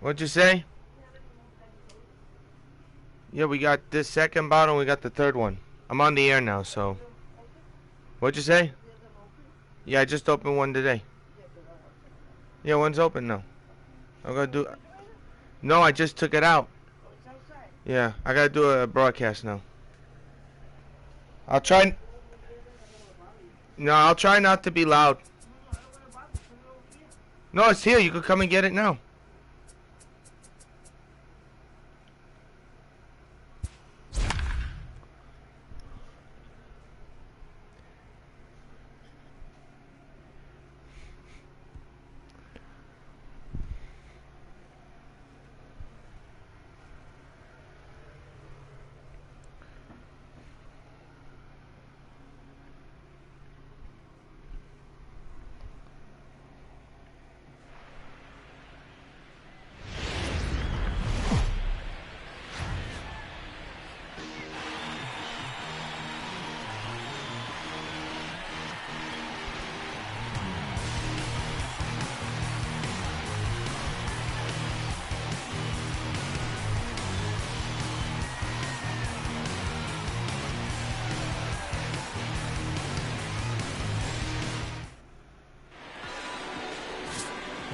What'd you say? Yeah, we got this second bottle, we got the third one. I'm on the air now, so. What'd you say? Yeah, I just opened one today. Yeah, one's open now. I'm gonna do. No, I just took it out. Yeah, I gotta do a broadcast now. I'll try. No, I'll try not to be loud. No, it's here. You could come and get it now.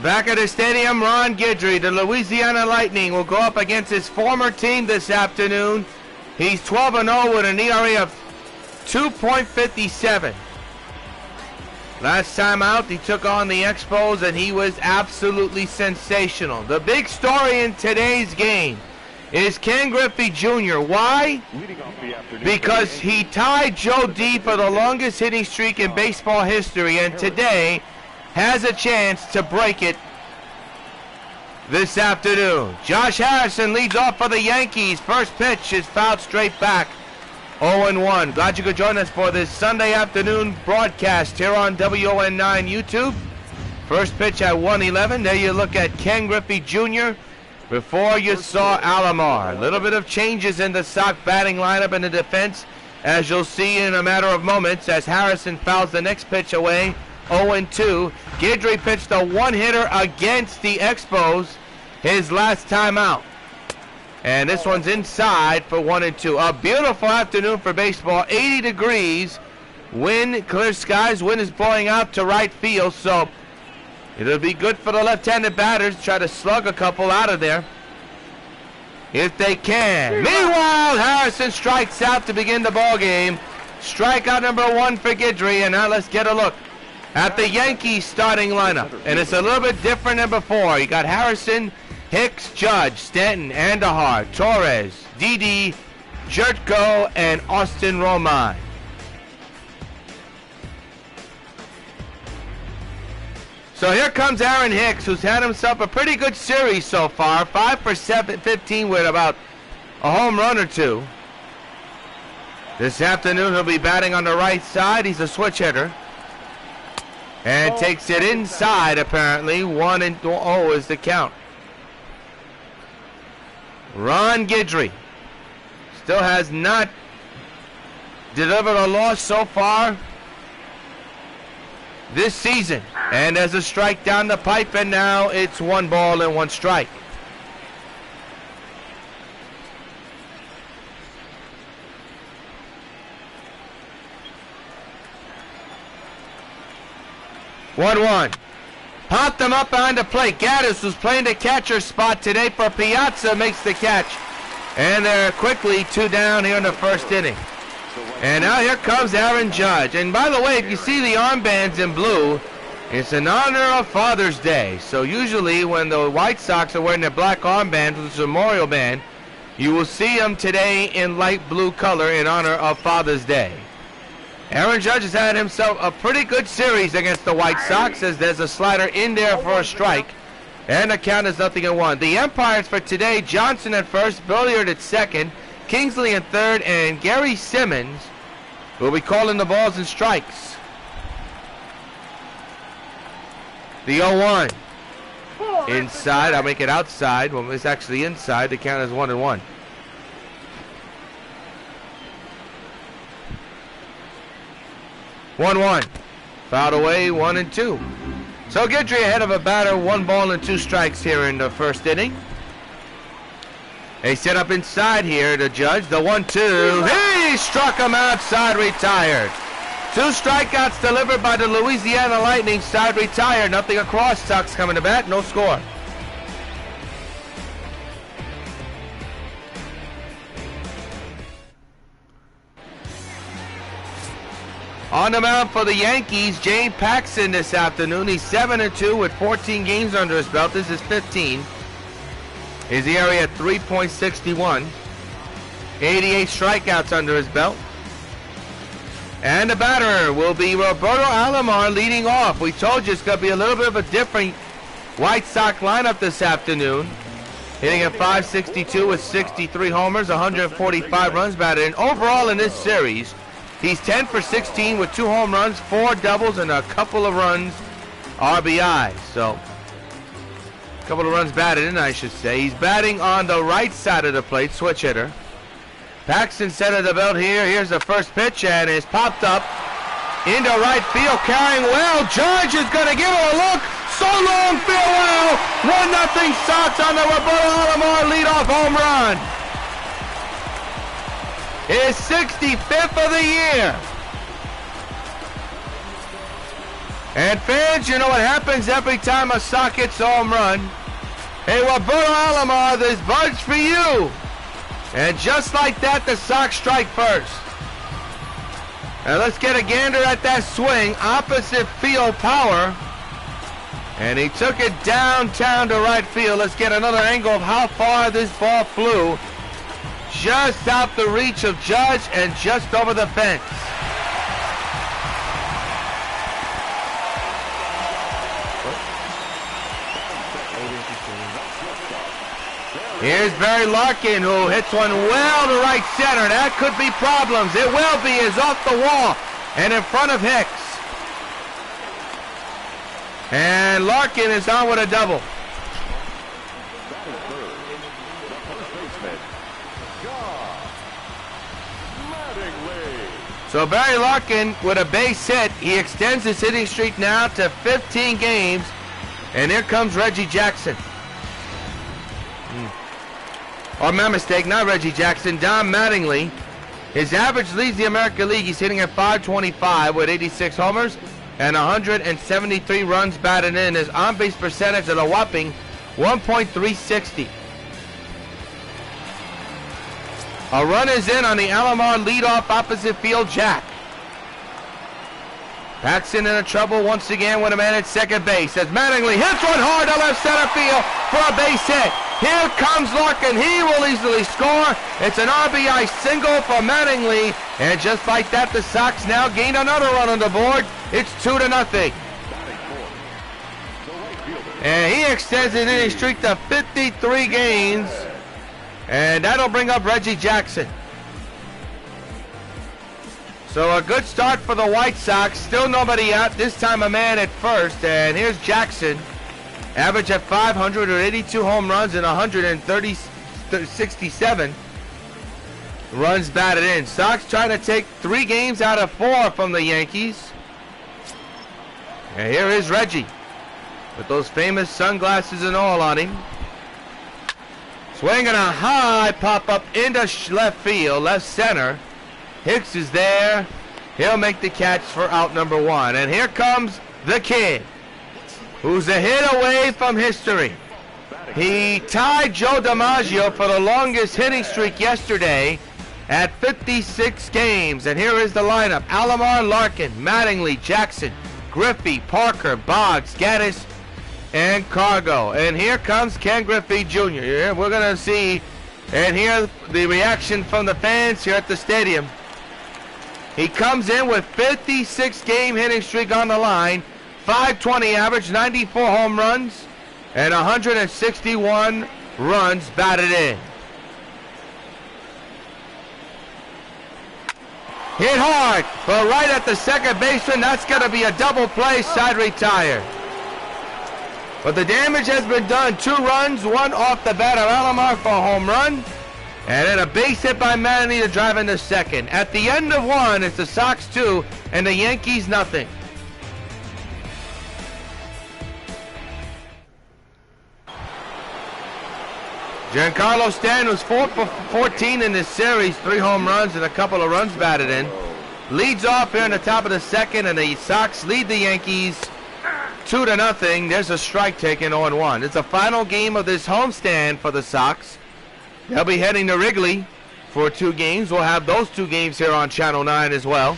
Back at the stadium, Ron Guidry, the Louisiana Lightning, will go up against his former team this afternoon. He's 12-0 with an ERA of 2.57. Last time out, he took on the Expos, and he was absolutely sensational. The big story in today's game is Ken Griffey Jr. Why? Because he tied Joe D for the longest hitting streak in baseball history, and today has a chance to break it this afternoon. Josh Harrison leads off for the Yankees. First pitch is fouled straight back. 0-1. Glad you could join us for this Sunday afternoon broadcast here on WON 9 YouTube. First pitch at 1:11. There you look at Ken Griffey Jr. Before you saw Alomar. A little bit of changes in the Sox batting lineup and the defense, as you'll see in a matter of moments, as Harrison fouls the next pitch away. 0-2. Guidry pitched a one-hitter against the Expos his last time out. And this one's inside for 1-2. A beautiful afternoon for baseball. 80 degrees. Wind, clear skies. Wind is blowing out to right field. So it'll be good for the left-handed batters to try to slug a couple out of there if they can. Meanwhile, Harrison strikes out to begin the ball game. Strikeout number 1 for Guidry. And now let's get a look at the Yankees starting lineup. And it's a little bit different than before. You got Harrison, Hicks, Judge, Stanton, Andahar, Torres, Didi, Jertko, and Austin Romine. So here comes Aaron Hicks, who's had himself a pretty good series so far. 5 for 15 with about a home run or two. This afternoon he'll be batting on the right side. He's a switch hitter. And takes it inside, apparently. 1-0 is the count. Ron Guidry still has not delivered a loss so far this season. And there's a strike down the pipe, and now it's 1 ball and 1 strike. One. Popped them up behind the plate. Gaddis, who's playing the catcher spot today for Piazza, makes the catch. And they're quickly 2 down here in the first inning. And now here comes Aaron Judge. And by the way, if you see the armbands in blue, it's in honor of Father's Day. So usually when the White Sox are wearing their black armbands with the Memorial Band, you will see them today in light blue color in honor of Father's Day. Aaron Judge has had himself a pretty good series against the White Sox, as there's a slider in there for a strike. And the count is 0-1. The umpires for today: Johnson at first, Billiard at second, Kingsley at third, and Gary Simmons will be calling the balls and strikes. The 0-1. Inside. I'll make it outside. Well, it's actually inside. The count is 1-1. Fouled away, 1-2. So Guidry ahead of a batter, 1 ball and 2 strikes here in the first inning. They set up inside here to Judge. The 1-2. He struck him outside, retired. 2 strikeouts delivered by the Louisiana Lightning. Side retired. Nothing across. Sox coming to bat. No score. On the mound for the Yankees, James Paxton this afternoon. He's 7-2 with 14 games under his belt. This is 15. His ERA at 3.61. 88 strikeouts under his belt. And the batter will be Roberto Alomar leading off. We told you it's going to be a little bit of a different White Sox lineup this afternoon. Hitting at .562 with 63 homers, 145 runs batted in. Overall in this series, he's 10 for 16 with 2 home runs, 4 doubles, and a couple of runs RBI. So, a couple of runs batted in, I should say. He's batting on the right side of the plate, switch hitter. Paxton center the belt here. Here's the first pitch, and it's popped up into right field, carrying well. Judge is going to give it a look. So long, feel well. 1-0 Sox on the Roberto Alomar leadoff home run. His 65th of the year. And fans, you know what happens every time a Sox hits a home run. Hey, Roberto Alomar, there's buds for you. And just like that, the Sox strike first. Now let's get a gander at that swing. Opposite field power. And he took it downtown to right field. Let's get another angle of how far this ball flew. Just out the reach of Judge and just over the fence. Here's Barry Larkin, who hits one well to right center. That could be problems. It will be. Is off the wall and in front of Hicks. And Larkin is on with a double. So Barry Larkin with a base hit. He extends his hitting streak now to 15 games. And here comes Reggie Jackson. Or my mistake, not Reggie Jackson, Don Mattingly. His average leads the American League. He's hitting at .525 with 86 homers and 173 runs batted in. His on-base percentage at a whopping 1.360. A run is in on the Alomar leadoff opposite field jack. Paxton in trouble once again with a man at second base as Mattingly hits one hard to left center field for a base hit. Here comes Larkin. He will easily score. It's an RBI single for Mattingly. And just like that, the Sox now gain another run on the board. It's 2-0. And he extends his inning streak to 53 games. And that'll bring up Reggie Jackson. So a good start for the White Sox. Still nobody out. This time a man at first. And here's Jackson. Average at 500 or 82 home runs and 167 runs batted in. Sox trying to take 3 games out of 4 from the Yankees. And here is Reggie with those famous sunglasses and all on him. Swinging a high pop-up into left field, left center. Hicks is there. He'll make the catch for out number 1. And here comes the kid, who's a hit away from history. He tied Joe DiMaggio for the longest hitting streak yesterday at 56 games. And here is the lineup. Alomar, Larkin, Mattingly, Jackson, Griffey, Parker, Boggs, Gaddis, and Cargo. And here comes Ken Griffey Jr. Here we're going to see and hear the reaction from the fans here at the stadium. He comes in with 56 game hitting streak on the line, 520 average, 94 home runs, and 161 runs batted in. Hit hard, but right at the second baseman. That's going to be a double play, side retired. But the damage has been done. 2 runs, 1 off the bat of Alomar for a home run. And then a base hit by Mattingly to drive into second. At the end of 1, it's the Sox 2 and the Yankees nothing. Giancarlo Stanton was 4 for 14 in this series, 3 home runs and a couple of runs batted in. Leads off here in the top of the second, and the Sox lead the Yankees 2-0. There's a strike taken, 0-1. It's the final game of this homestand for the Sox. They'll be heading to Wrigley for 2 games. We'll have those 2 games here on Channel 9 as well.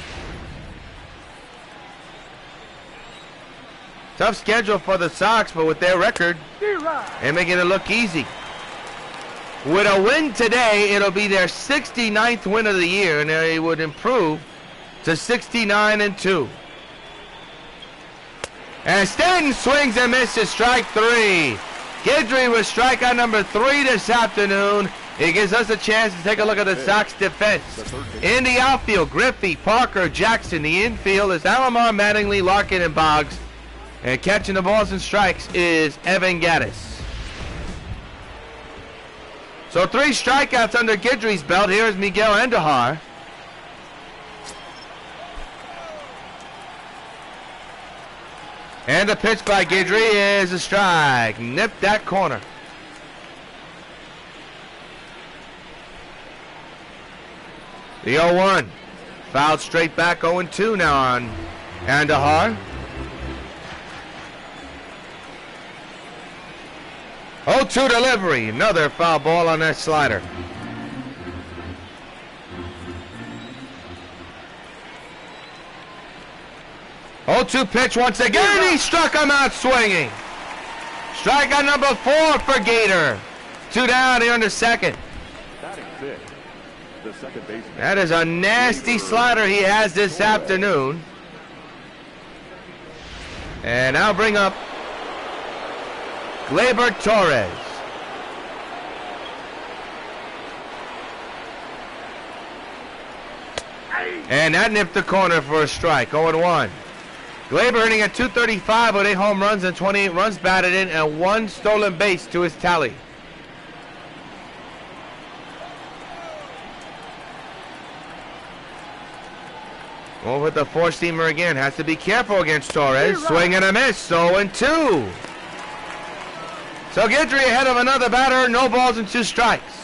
Tough schedule for the Sox, but with their record, they're making it look easy. With a win today, it'll be their 69th win of the year, and they would improve to 69-2. And Stanton swings and misses, strike 3. Guidry with strikeout number 3 this afternoon. It gives us a chance to take a look at the Sox defense. In the outfield, Griffey, Parker, Jackson. The infield is Alomar, Mattingly, Larkin, and Boggs. And catching the balls and strikes is Evan Gattis. So 3 strikeouts under Guidry's belt. Here's Miguel Andujar. And the pitch by Guidry is a strike. Nipped that corner. The 0-1. Fouled straight back, 0-2 now on Andujar. 0-2 delivery. Another foul ball on that slider. Oh, 2 pitch once again. He struck him out swinging. Strikeout number 4 for Gator. 2 down here in the second. That is a nasty slider he has this afternoon. And I'll bring up Gleyber Torres. And that nipped the corner for a strike. 0-1. Gleyber hitting at .235 with 8 home runs and 28 runs batted in and 1 stolen base to his tally. Well, with the 4-seamer again. Has to be careful against Torres. Swing and a miss. 0-2. So Guidry ahead of another batter. No balls and 2 strikes.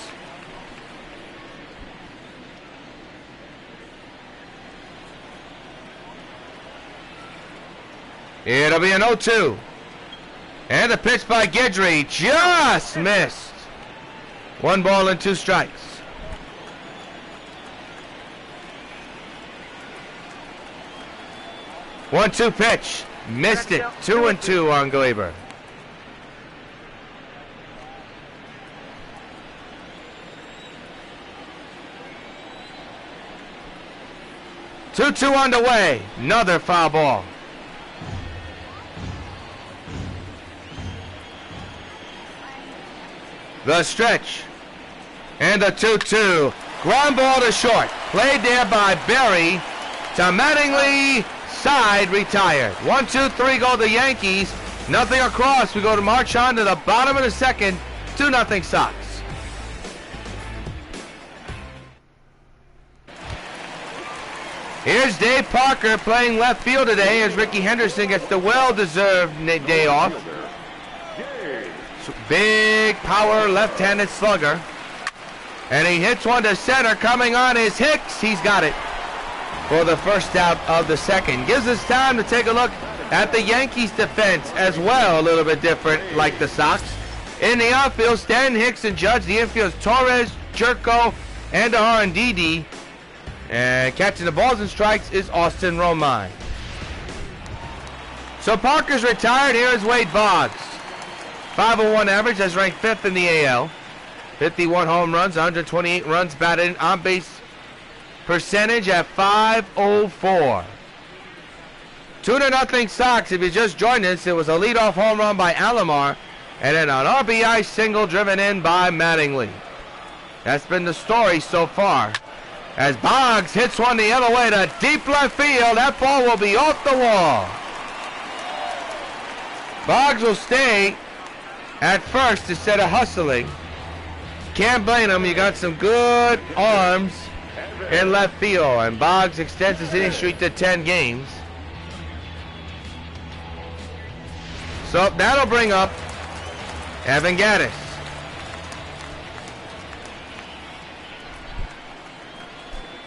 It'll be an 0-2. And the pitch by Guidry just missed. 1 ball and 2 strikes. One-two pitch. Missed it. 2-2 on Gleyber. Two on the way. Another foul ball. The stretch. And the 2-2. Ground ball to short. Played there by Berry to Mattingly. Side retired. 1-2-3 go the Yankees. Nothing across. We go to march on to the bottom of the second. 2-0 Sox. Here's Dave Parker playing left field today as Ricky Henderson gets the well-deserved day off. Big power left-handed slugger. And he hits one to center. Coming on is Hicks. He's got it for the first out of the second. Gives us time to take a look at the Yankees defense as well. A little bit different like the Sox. In the outfield, Stanton, Hicks, and Judge. The infield is Torres, Jerko, Andujar, and Didi. And catching the balls and strikes is Austin Romine. So Parker's retired. Here is Wade Boggs. 501 average, that's ranked 5th in the AL. 51 home runs, 128 runs batted in, on base percentage at .504. 2-0 Sox. If you just joined us, it was a leadoff home run by Alomar and then an RBI single driven in by Mattingly. That's been the story so far. As Boggs hits one the other way to deep left field, that ball will be off the wall. Boggs will stay at first instead of hustling. Can't blame him. You got some good arms in left field, and Boggs extends his inning streak to 10 games. So that'll bring up Evan Gattis.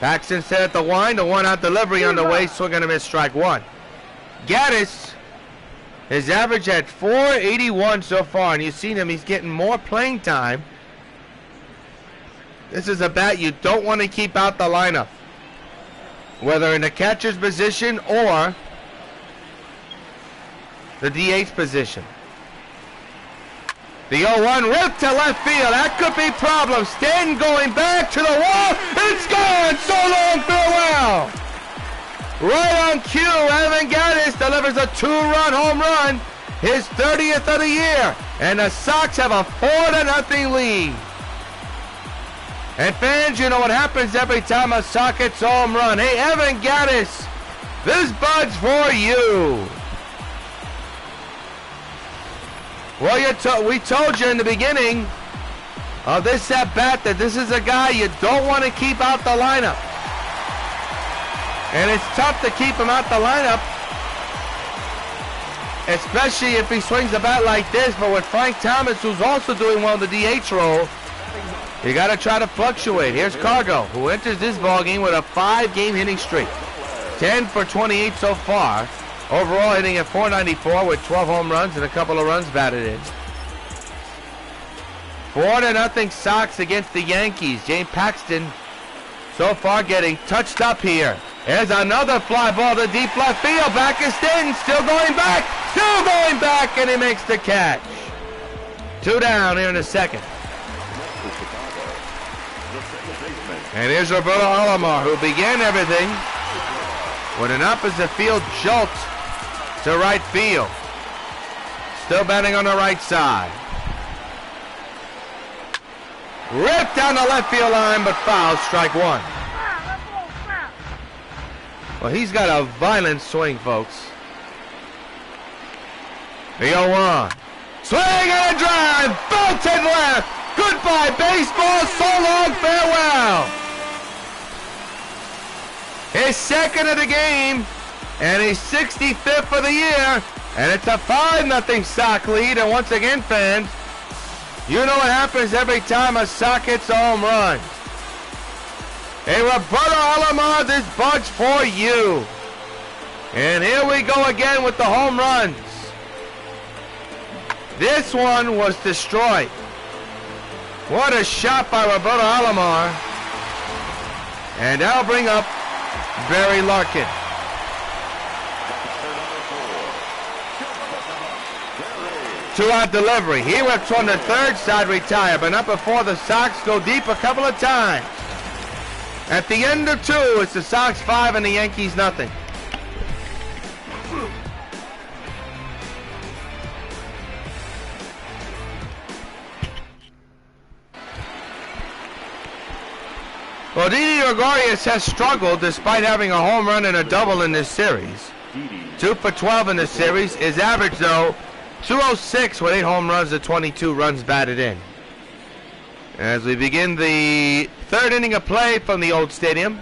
Paxton set at the wind, a 1-out delivery on the way, swing and a miss, strike one. Gaddis is average at .481 so far, and you've seen him, he's getting more playing time. This is a bat you don't want to keep out the lineup, whether in the catcher's position or the DH position. The 0-1 ripped to left field. That could be problems. Stanton going back to the wall. It's gone. So long, farewell. Right on cue, Evan Gaddis delivers a 2-run home run, his 30th of the year, and the Sox have a 4-0 lead. And fans, you know what happens every time a Sox hits a home run. Hey, Evan Gaddis, this bud's for you. Well, we told you in the beginning of this at-bat that this is a guy you don't want to keep out the lineup. And it's tough to keep him out the lineup, especially if he swings a bat like this. But with Frank Thomas, who's also doing well in the DH role, you got to try to fluctuate. Here's Cargo, who enters this ballgame with a 5-game hitting streak. 10 for 28 so far. Overall hitting at .494 with 12 home runs and a couple of runs batted in. 4-0 Sox against the Yankees. James Paxton so far getting touched up here. There's another fly ball to deep left field. Back is Stanton, still going back, and he makes the catch. 2 down here in the second. And here's Roberto Alomar, who began everything with an opposite field jolt to right field. Still batting on the right side. Ripped down the left field line, but foul, strike one. Well, he's got a violent swing, folks. The 0-1. Swing and a drive, belted left. Goodbye, baseball, so long, farewell. His second of the game, and his 65th for the year, and it's a 5-0 Sox lead. And once again, fans, you know what happens every time a Sox hits a home run. Hey, Roberto Alomar, this bud's for you. And here we go again with the home runs. This one was destroyed. What a shot by Roberto Alomar. And that'll bring up Barry Larkin. Two-out delivery. He went on the third side, retire, but not before the Sox go deep a couple of times. At the end of 2, it's the Sox 5 and the Yankees nothing. Well, Didi Gregorius has struggled despite having a home run and a double in this series. 2 for 12 in this series. His average, though, .206 with 8 home runs and 22 runs batted in. As we begin the third inning of play from the old stadium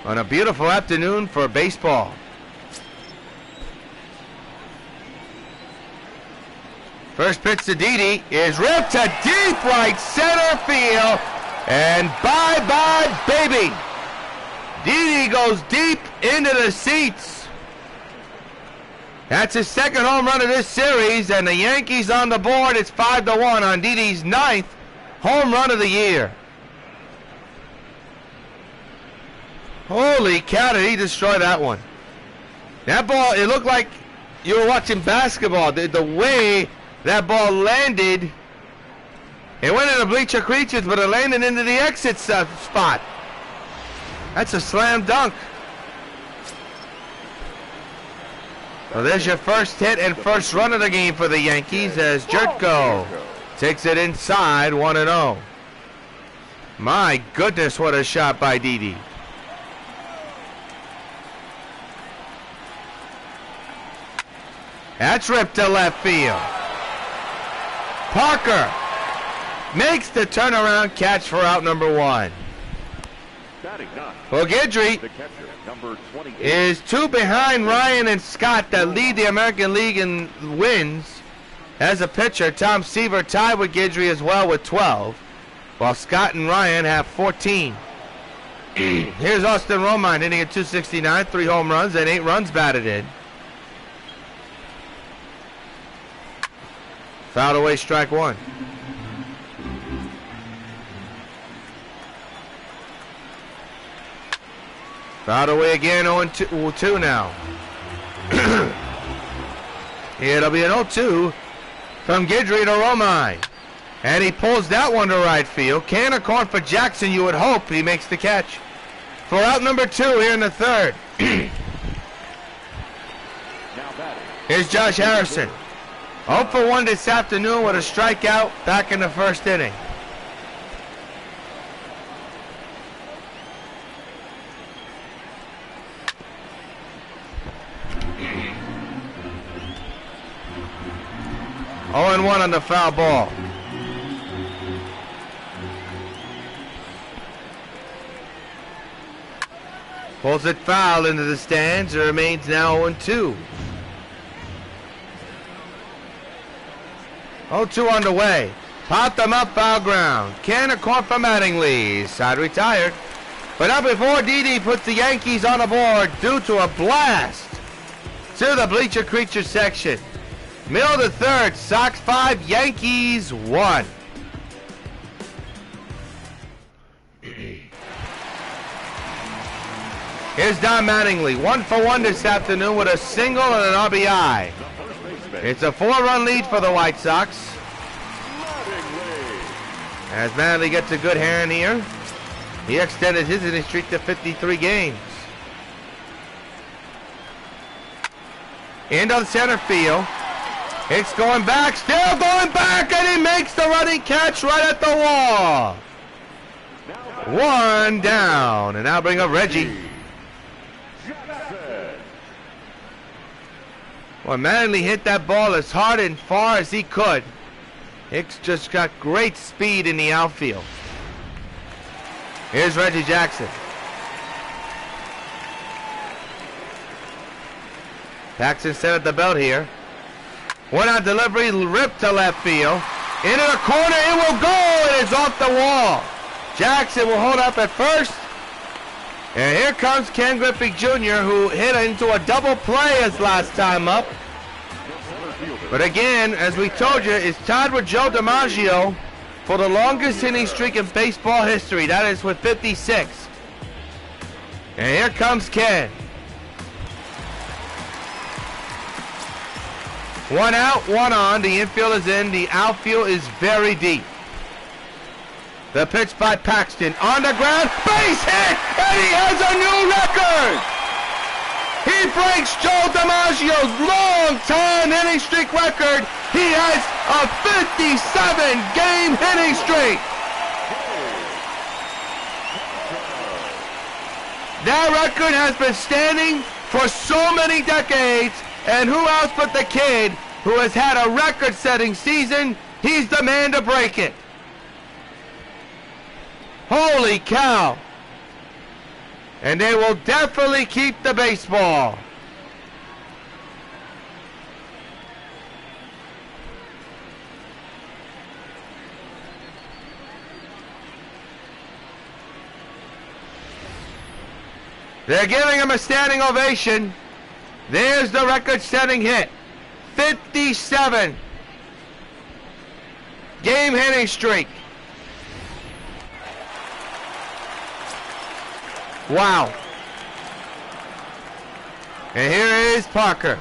on a beautiful afternoon for baseball. First pitch to Didi is ripped to deep right center field. And bye-bye, baby. Didi goes deep into the seats. That's his second home run of this series, and the Yankees on the board. It's 5-1 on Didi's 9th home run of the year. Holy cow, did he destroy that one. That ball, it looked like you were watching basketball. The way that ball landed, it went into bleacher creatures, but it landed into the exit spot. That's a slam dunk. Well, there's your first hit and first run of the game for the Yankees as Jertko takes it inside 1-0. My goodness, what a shot by Didi. That's ripped to left field. Parker makes the turnaround catch for out number 1. Well, Guidry is 2 behind Ryan and Scott that lead the American League in wins. As a pitcher, Tom Seaver tied with Guidry as well with 12, while Scott and Ryan have 14. Here's Austin Romine hitting at 269, 3 home runs and 8 runs batted in. Fouled away, strike one. Fouled away again, 0-2 now. It'll be an 0-2 from Guidry to Romine. And he pulls that one to right field. Can of corn for Jackson. You would hope he makes the catch. For out number 2 here in the third. Here's Josh Harrison. 0 for 1 this afternoon with a strikeout back in the first inning. Oh, and 1 on the foul ball. Pulls it foul into the stands. It remains now 0-2. 0-2 underway. Popped them up, foul ground. Can of corn from Mattingly. Side retired. But not before Didi puts the Yankees on the board due to a blast to the bleacher creature section. Middle of the third, Sox 5, Yankees 1. Here's Don Mattingly, 1 for 1 this afternoon with a single and an RBI. It's a 4-run lead for the White Sox. As Mattingly gets a good hand here, he extended his hitting streak to 53 games. Into the center field. It's going back, still going back, and he makes the running catch right at the wall. 1 down, and now bring up Reggie. Well, Mattingly hit that ball as hard and far as he could. Hicks just got great speed in the outfield. Here's Reggie Jackson. Paxton centered the belt here. One on delivery, ripped to left field. Into the corner, it will go, and it's off the wall. Jackson will hold up at first. And here comes Ken Griffey Jr., who hit into a double play his last time up. But again, as we told you, it's tied with Joe DiMaggio for the longest hitting streak in baseball history. That is with 56. And here comes Ken. 1 out, 1 on. The infield is in. The outfield is very deep. The pitch by Paxton on the ground. Base hit! And he has a new record! He breaks Joe DiMaggio's long-time hitting streak record. He has a 57-game hitting streak. That record has been standing for so many decades. And who else but the kid who has had a record-setting season? He's the man to break it. Holy cow. And they will definitely keep the baseball. They're giving him a standing ovation. There's the record-setting hit. 57 game hitting streak. Wow. And here is Parker.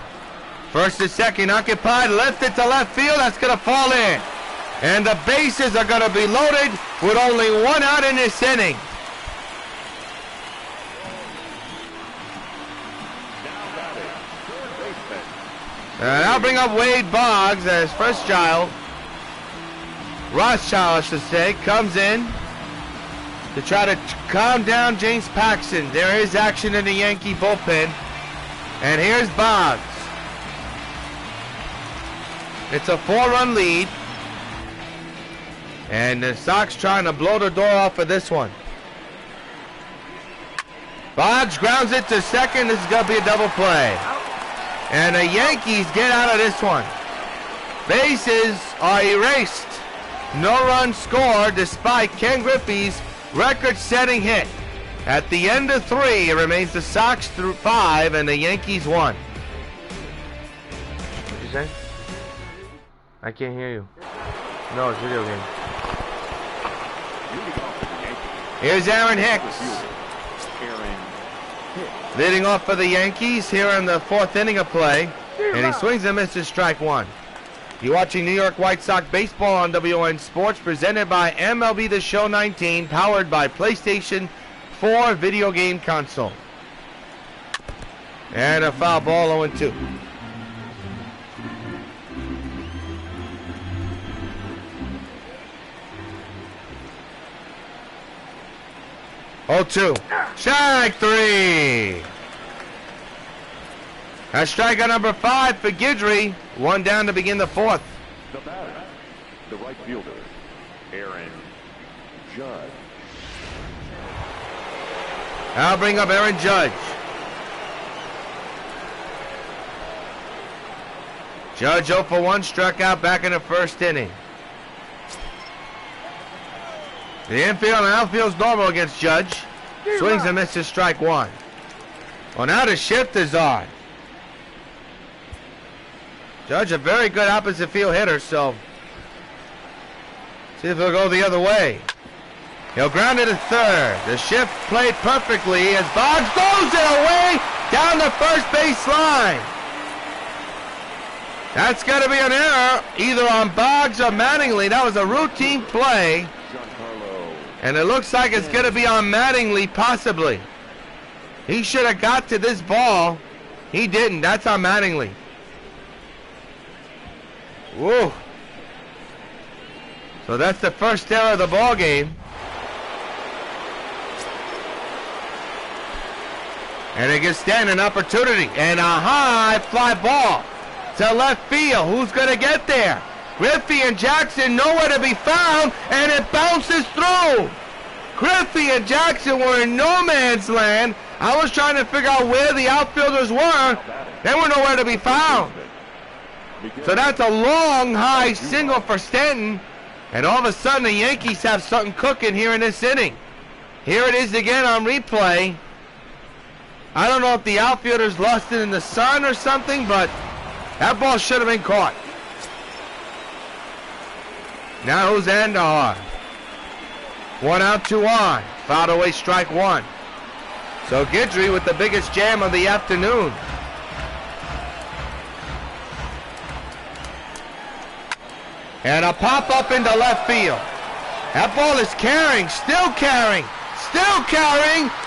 First and second occupied, lifted to left field. That's going to fall in. And the bases are going to be loaded with only 1 out in this inning. And I'll bring up Wade Boggs as first child. Rothschild, I should say, comes in to try to calm down James Paxton. There is action in the Yankee bullpen. And here's Boggs. It's a 4-run lead. And the Sox trying to blow the door off of this one. Boggs grounds it to second. This is going to be a double play. And the Yankees get out of this one. Bases are erased. No run scored despite Ken Griffey's record-setting hit. At the end of 3, it remains the Sox through 5 and the Yankees 1. What'd you say? I can't hear you. No, it's a video game. Here's Aaron Hicks. Leading off for the Yankees here in the 4th inning of play. And he swings and misses strike 1. You're watching New York White Sox Baseball on WON Sports, presented by MLB The Show 19, powered by PlayStation 4 video game console. And a foul ball, 0-2. Oh, 2. Strike 3. That's strikeout number 5 for Guidry. 1 down to begin the 4th. The batter, the right fielder, Aaron Judge. I'll bring up Aaron Judge. Judge 0 for 1, struck out back in the 1st inning. The infield and outfield's normal against Judge. Swings and misses strike 1. Well, now the shift is on. Judge, a very good opposite field hitter, so see if he'll go the other way. He'll ground it to 3rd. The shift played perfectly as Boggs throws it away down the first base line. That's got to be an error either on Boggs or Mattingly. That was a routine play. And it looks like it's going to be on Mattingly, possibly. He should have got to this ball. He didn't. That's on Mattingly. Whoa. So that's the first error of the ball game. And it gives Stan an opportunity. And a high fly ball to left field. Who's going to get there? Griffey and Jackson nowhere to be found, and it bounces through. Griffey and Jackson were in no man's land. I was trying to figure out where the outfielders were. They were nowhere to be found. So that's a long, high single for Stanton. And all of a sudden, the Yankees have something cooking here in this inning. Here it is again on replay. I don't know if the outfielders lost it in the sun or something, but that ball should have been caught. Now who's Andahar? 1 out, 2 on. Fouled away strike 1. So Guidry with the biggest jam of the afternoon. And a pop-up into left field. That ball is carrying, still carrying,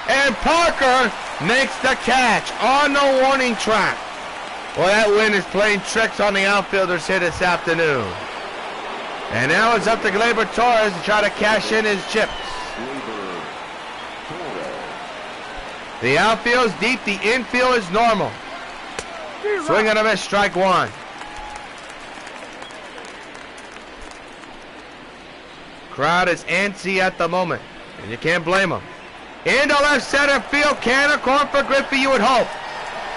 and Parker makes the catch on the warning track. Well, that wind is playing tricks on the outfielders here this afternoon. And now it's up to Gleyber Torres to try to cash in his chips. The outfield's deep, the infield is normal. Swing and a miss, strike 1. Crowd is antsy at the moment, and you can't blame them. Into left center field, can of corn for Griffey, you would hope.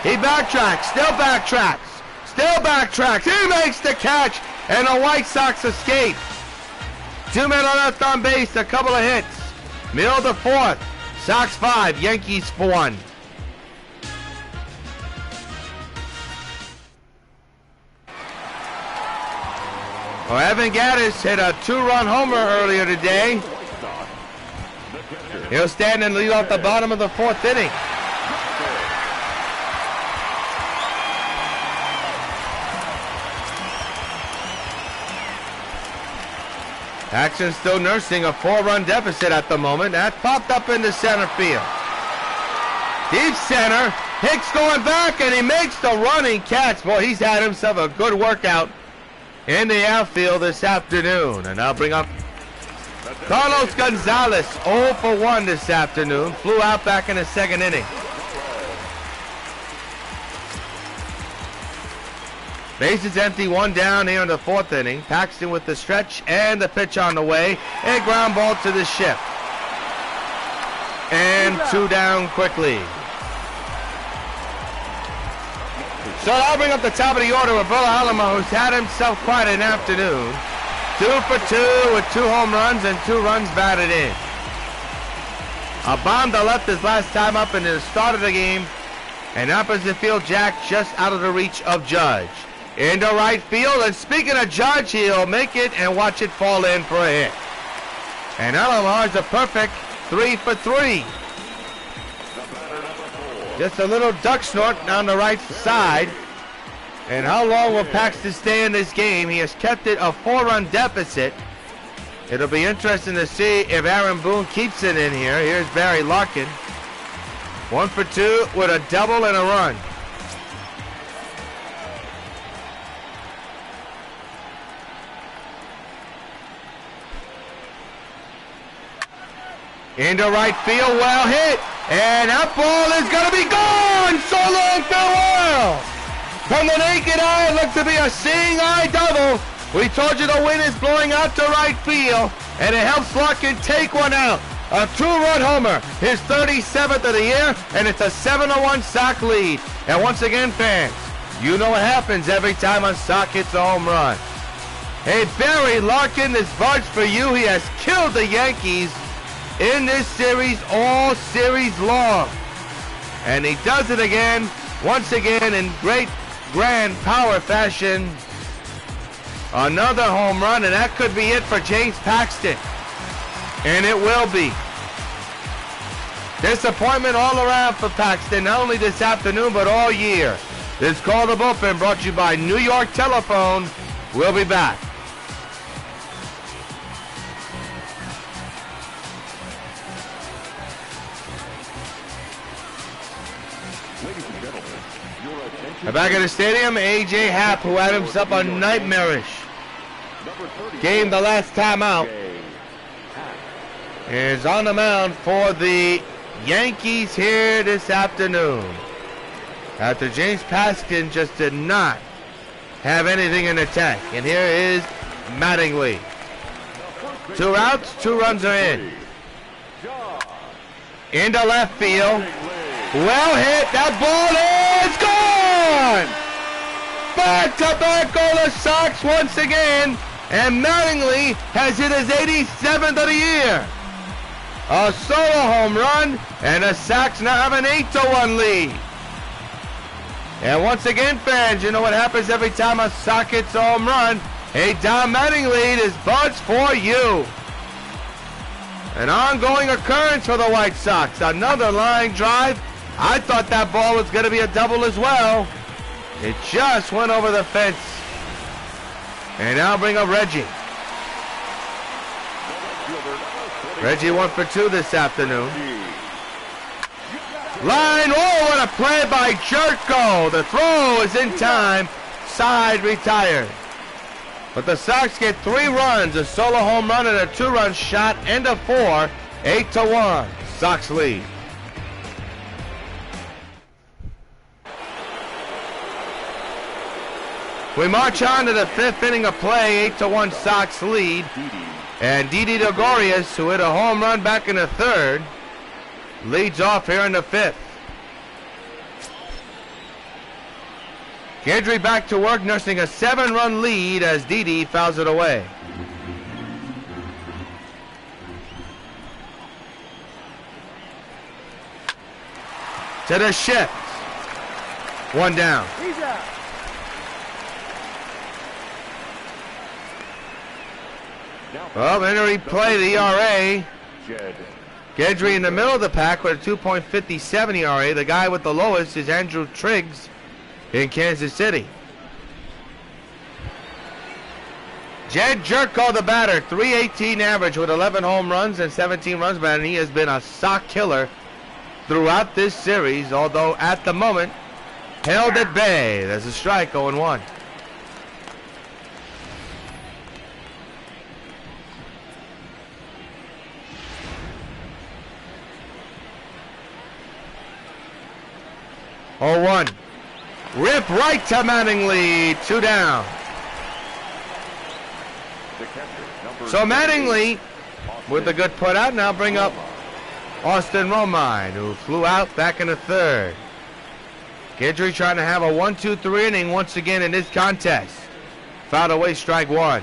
He backtracks, still backtracks. He makes the catch, and the White Sox escape. 2 men are left on base, a couple of hits. Middle of the 4th, Sox 5, Yankees 1. Well, Evan Gattis hit a 2-run homer earlier today. He'll stand and lead off the bottom of the 4th inning. Paxton still nursing a 4-run deficit at the moment. That popped up into center field. Deep center. Hicks going back, and he makes the running catch. Boy, he's had himself a good workout in the outfield this afternoon. And I'll bring up Carlos Gonzalez, 0 for 1 this afternoon. Flew out back in the 2nd inning. Bases empty, 1 down here in the 4th inning. Paxton with the stretch and the pitch on the way. A ground ball to the shift. And 2 down quickly. So I'll bring up the top of the order with Bella Alamo, who's had himself quite an afternoon. 2 for 2 with 2 home runs and 2 runs batted in. A bomb to left his last time up in the start of the game. And opposite field, Jack just out of the reach of Judge. Into right field, and speaking of Judge, he'll make it and watch it fall in for a hit. And Alomar's a perfect 3 for 3. Just a little duck snort down the right side. And how long will Paxton stay in this game? He has kept it a 4-run deficit. It'll be interesting to see if Aaron Boone keeps it in here. Here's Barry Larkin. 1 for 2 with a double and a run. Into right field, well hit. And that ball is going to be gone. So long, farewell. From the naked eye, it looks to be a seeing eye double. We told you the wind is blowing out to right field, and it helps Larkin take one out. A 2-run homer, his 37th of the year, and it's a 7-1 Sox lead. And once again, fans, you know what happens every time a Sox hits a home run. Hey, Barry Larkin, this Bud's for you. He has killed the Yankees in this series all series long. And he does it again, once again, in great grand power fashion. Another home run, and that could be it for James Paxton. And it will be. Disappointment all around for Paxton, not only this afternoon, but all year. This Call the Bullpen brought to you by New York Telephone. We'll be back. Back at the stadium, A.J. Happ, who had himself a nightmarish game the last time out, is on the mound for the Yankees here this afternoon. After James Paxton just did not have anything in the tank. And here is Mattingly. 2 outs, 2 runs are in. Into left field. Well hit, that ball is gone! Back-to-back go the Sox once again, and Mattingly has hit his 87th of the year. A solo home run, and the Sox now have an 8-1 lead. And once again, fans, you know what happens every time a Sox hits a home run. Hey, Don Mattingly, is Buds for you. An ongoing occurrence for the White Sox. Another line drive. I thought that ball was going to be a double as well. It just went over the fence. And now bring up Reggie. Reggie 1 for 2 this afternoon. Line, oh, what a play by Jerko. The throw is in time. Side retired. But the Sox get 3 runs, a solo home run and a 2-run shot, and a 4. 8-1. Sox lead. We march on to the 5th inning of play. 8-1 Sox lead. And Didi Gregorius, who hit a home run back in the 3rd, leads off here in the 5th. Guidry back to work, nursing a 7-run lead as Didi fouls it away. To the shift. 1 down. He's out. Well, in a replay, the ERA. Guidry in the middle of the pack with a 2.57 ERA. The guy with the lowest is Andrew Triggs in Kansas City. Jed Jerko, the batter, .318 average with 11 home runs and 17 runs batted. And he has been a sock killer throughout this series, although at the moment held at bay. There's a strike, 0-1. Rip right to Mattingly, 2 down. So Mattingly with a good put out. Now bring up Austin Romine, who flew out back in the 3rd. Guidry trying to have a 1-2-3 inning once again in this contest. Fouled away, strike 1.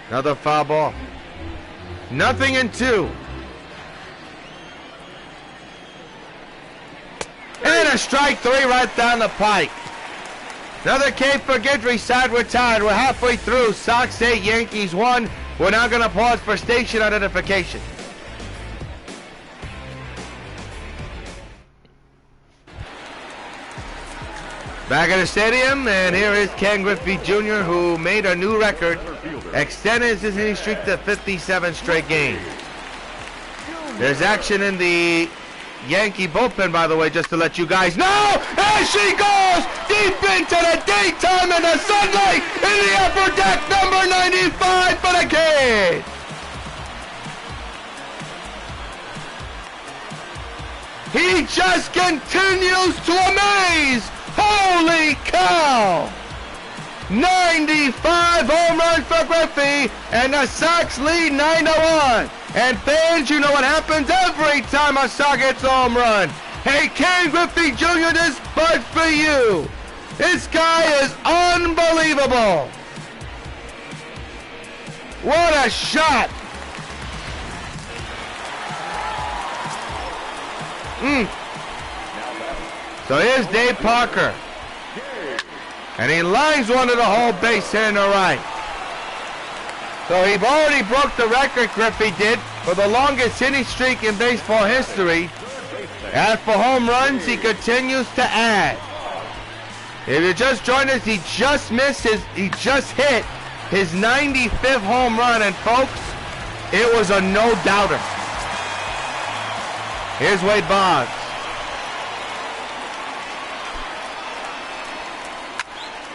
Another foul ball. 0-2. And a strike 3 right down the pike. Another K for Guidry. Side retired. We're halfway through. Sox 8, Yankees 1. We're now going to pause for station identification. Back at the stadium, and here is Ken Griffey Jr., who made a new record, extended his hitting streak to 57 straight games. There's action in the Yankee bullpen, by the way, just to let you guys know. There she goes! Deep into the daytime in the sunlight in the upper deck, number 95 for the kid! He just continues to amaze! Holy cow! 95 home runs for Griffey, and the Sox lead 9-1. And fans, you know what happens every time a Sox gets a home run. Hey, Ken Griffey Jr., this bud's for you. This guy is unbelievable. What a shot. So here's Dave Parker. And he lines one to the whole base here in the right. So he already broke the record, Griffey did, for the longest hitting streak in baseball history. As for home runs, he continues to add. If you just joined us, he just hit his 95th home run, and folks, it was a no-doubter. Here's Wade Boggs.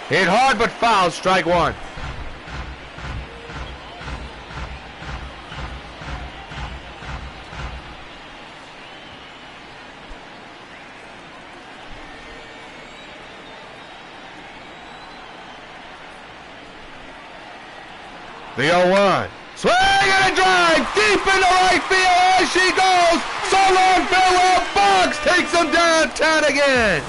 Hit hard but foul, strike 1. The 0-1. Swing and a drive deep in the right field. There she goes. So long, farewell. Boggs takes him downtown again.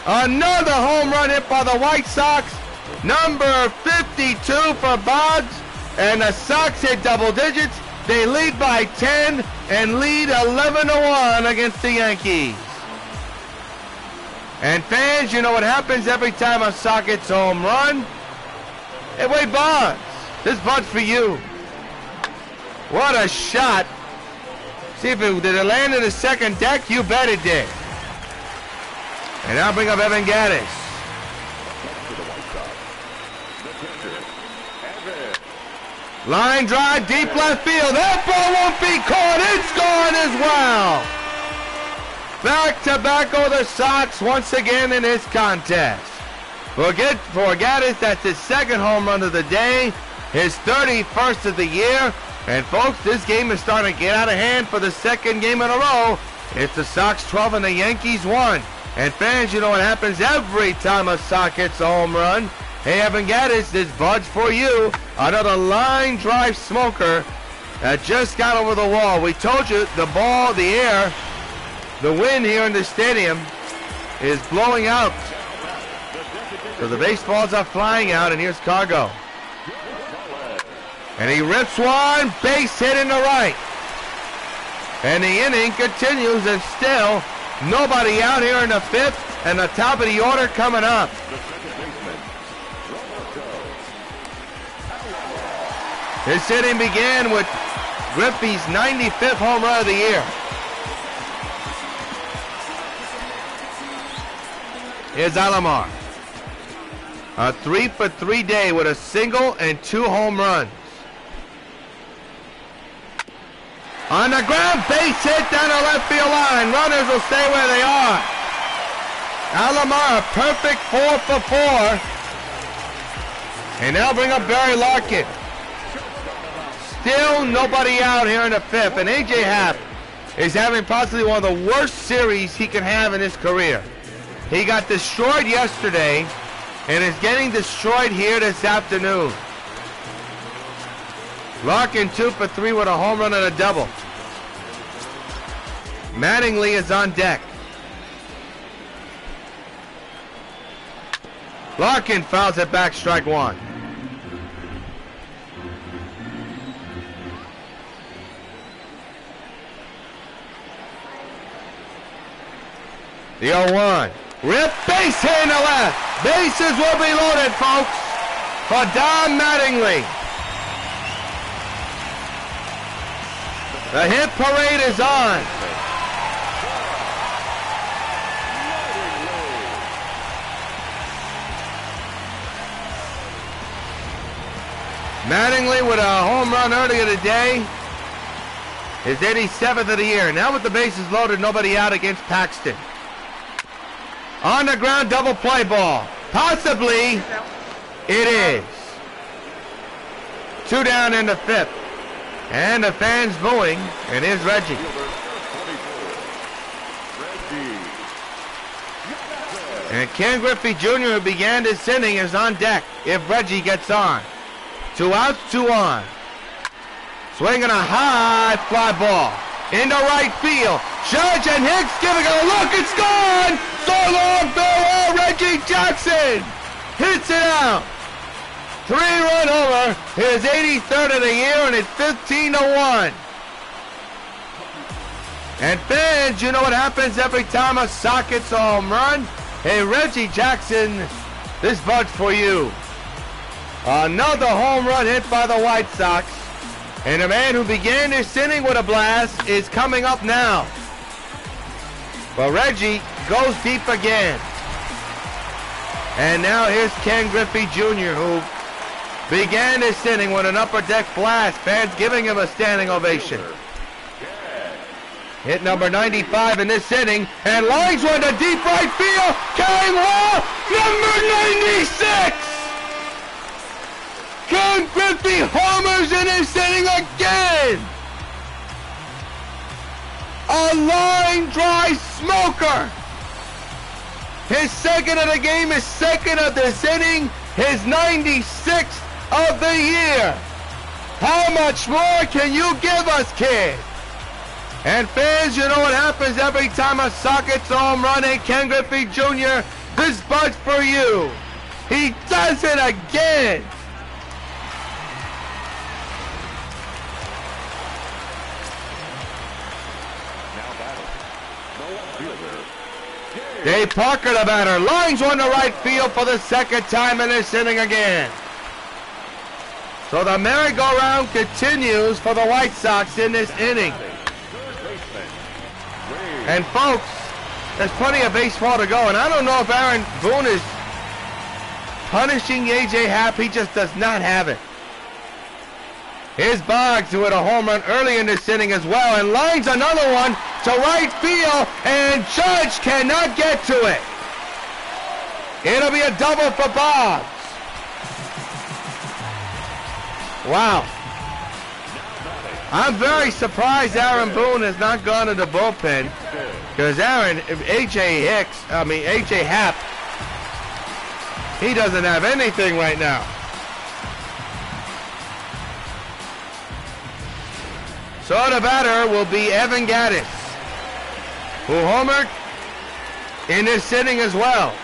Another home run hit by the White Sox. Number 52 for Boggs. And the Sox hit double digits. They lead by 10 and lead 11-1 against the Yankees. And fans, you know what happens every time a Sox gets a home run? Hey, wait, Boggs. This bud's for you. What a shot. See if did it land in the second deck? You bet it did. And now bring up Evan Gattis. Line drive, deep left field. That ball won't be caught. It's gone as well. Back-to-back over the Sox once again in this contest. For Gattis, that's his second home run of the day, his 31st of the year. And folks, this game is starting to get out of hand for the second game in a row. It's the Sox 12 and the Yankees 1. And fans, you know what happens every time a Sox hits a home run. Hey, Evan Gattis, this bud's for you. Another line drive smoker that just got over the wall. We told you the ball, the air, the wind here in the stadium is blowing out. So the baseballs are flying out, and here's Cargo. And he rips one, base hit in the right. And the inning continues, and still nobody out here in the 5th, and the top of the order coming up. This inning began with Griffey's 95th home run of the year. Here's Alomar. A 3-for-3 day with a single and 2 home runs. On the ground, base hit down the left field line. Runners will stay where they are. Alomar, a perfect 4-for-4. And they'll bring up Barry Larkin. Still nobody out here in the 5th. And A.J. Happ is having possibly one of the worst series he can have in his career. He got destroyed yesterday and is getting destroyed here this afternoon. Larkin 2-for-3 with a home run and a double. Mattingly is on deck. Larkin fouls it back, strike 1. The 0-1. Rip base hit in the left. Bases will be loaded, folks, for Don Mattingly. The hit parade is on. Mattingly with a home run earlier today. His 87th of the year. Now with the bases loaded, nobody out against Paxton. On the ground, double play ball. Possibly, it is. 2 down in the 5th. And the fans booing, and here's Reggie. And Ken Griffey Jr., who began this inning, is on deck if Reggie gets on. 2 outs, 2 on. Swinging a high fly ball into right field. Judge and Hicks giving a look. It's gone. So long, farewell. Reggie Jackson hits it out. 3-run homer. His 83rd of the year, and it's 15-1. And fans, you know what happens every time a Sox hits a home run? Hey, Reggie Jackson, this bud's for you. Another home run hit by the White Sox. And the man who began this inning with a blast is coming up now. But Reggie goes deep again. And now here's Ken Griffey Jr., who began this inning with an upper deck blast. Fans giving him a standing ovation. Hit number 95 in this inning. And lines one to deep right field. Ken Wall, number 96! Ken Griffey homers in this inning again! A line drive smoker! His second of the game, his second of this inning, his 96th of the year. How much more can you give us, kid? And fans, you know what happens every time a Sox hits a home run? Hey, Ken Griffey Jr., this bud's for you. He does it again. Dave Parker, the batter, lines one to right field for the second time in this inning again. So the merry-go-round continues for the White Sox in this inning. And folks, there's plenty of baseball to go, and I don't know if Aaron Boone is punishing A.J. Happ. He just does not have it. Here's Boggs, who had a home run early in this inning as well, and lines another one to right field, and Judge cannot get to it. It'll be a double for Boggs. Wow. I'm very surprised Aaron Boone has not gone to the bullpen, because A.J. Happ, he doesn't have anything right now. So the batter will be Evan Gattis, who homered in this inning as well.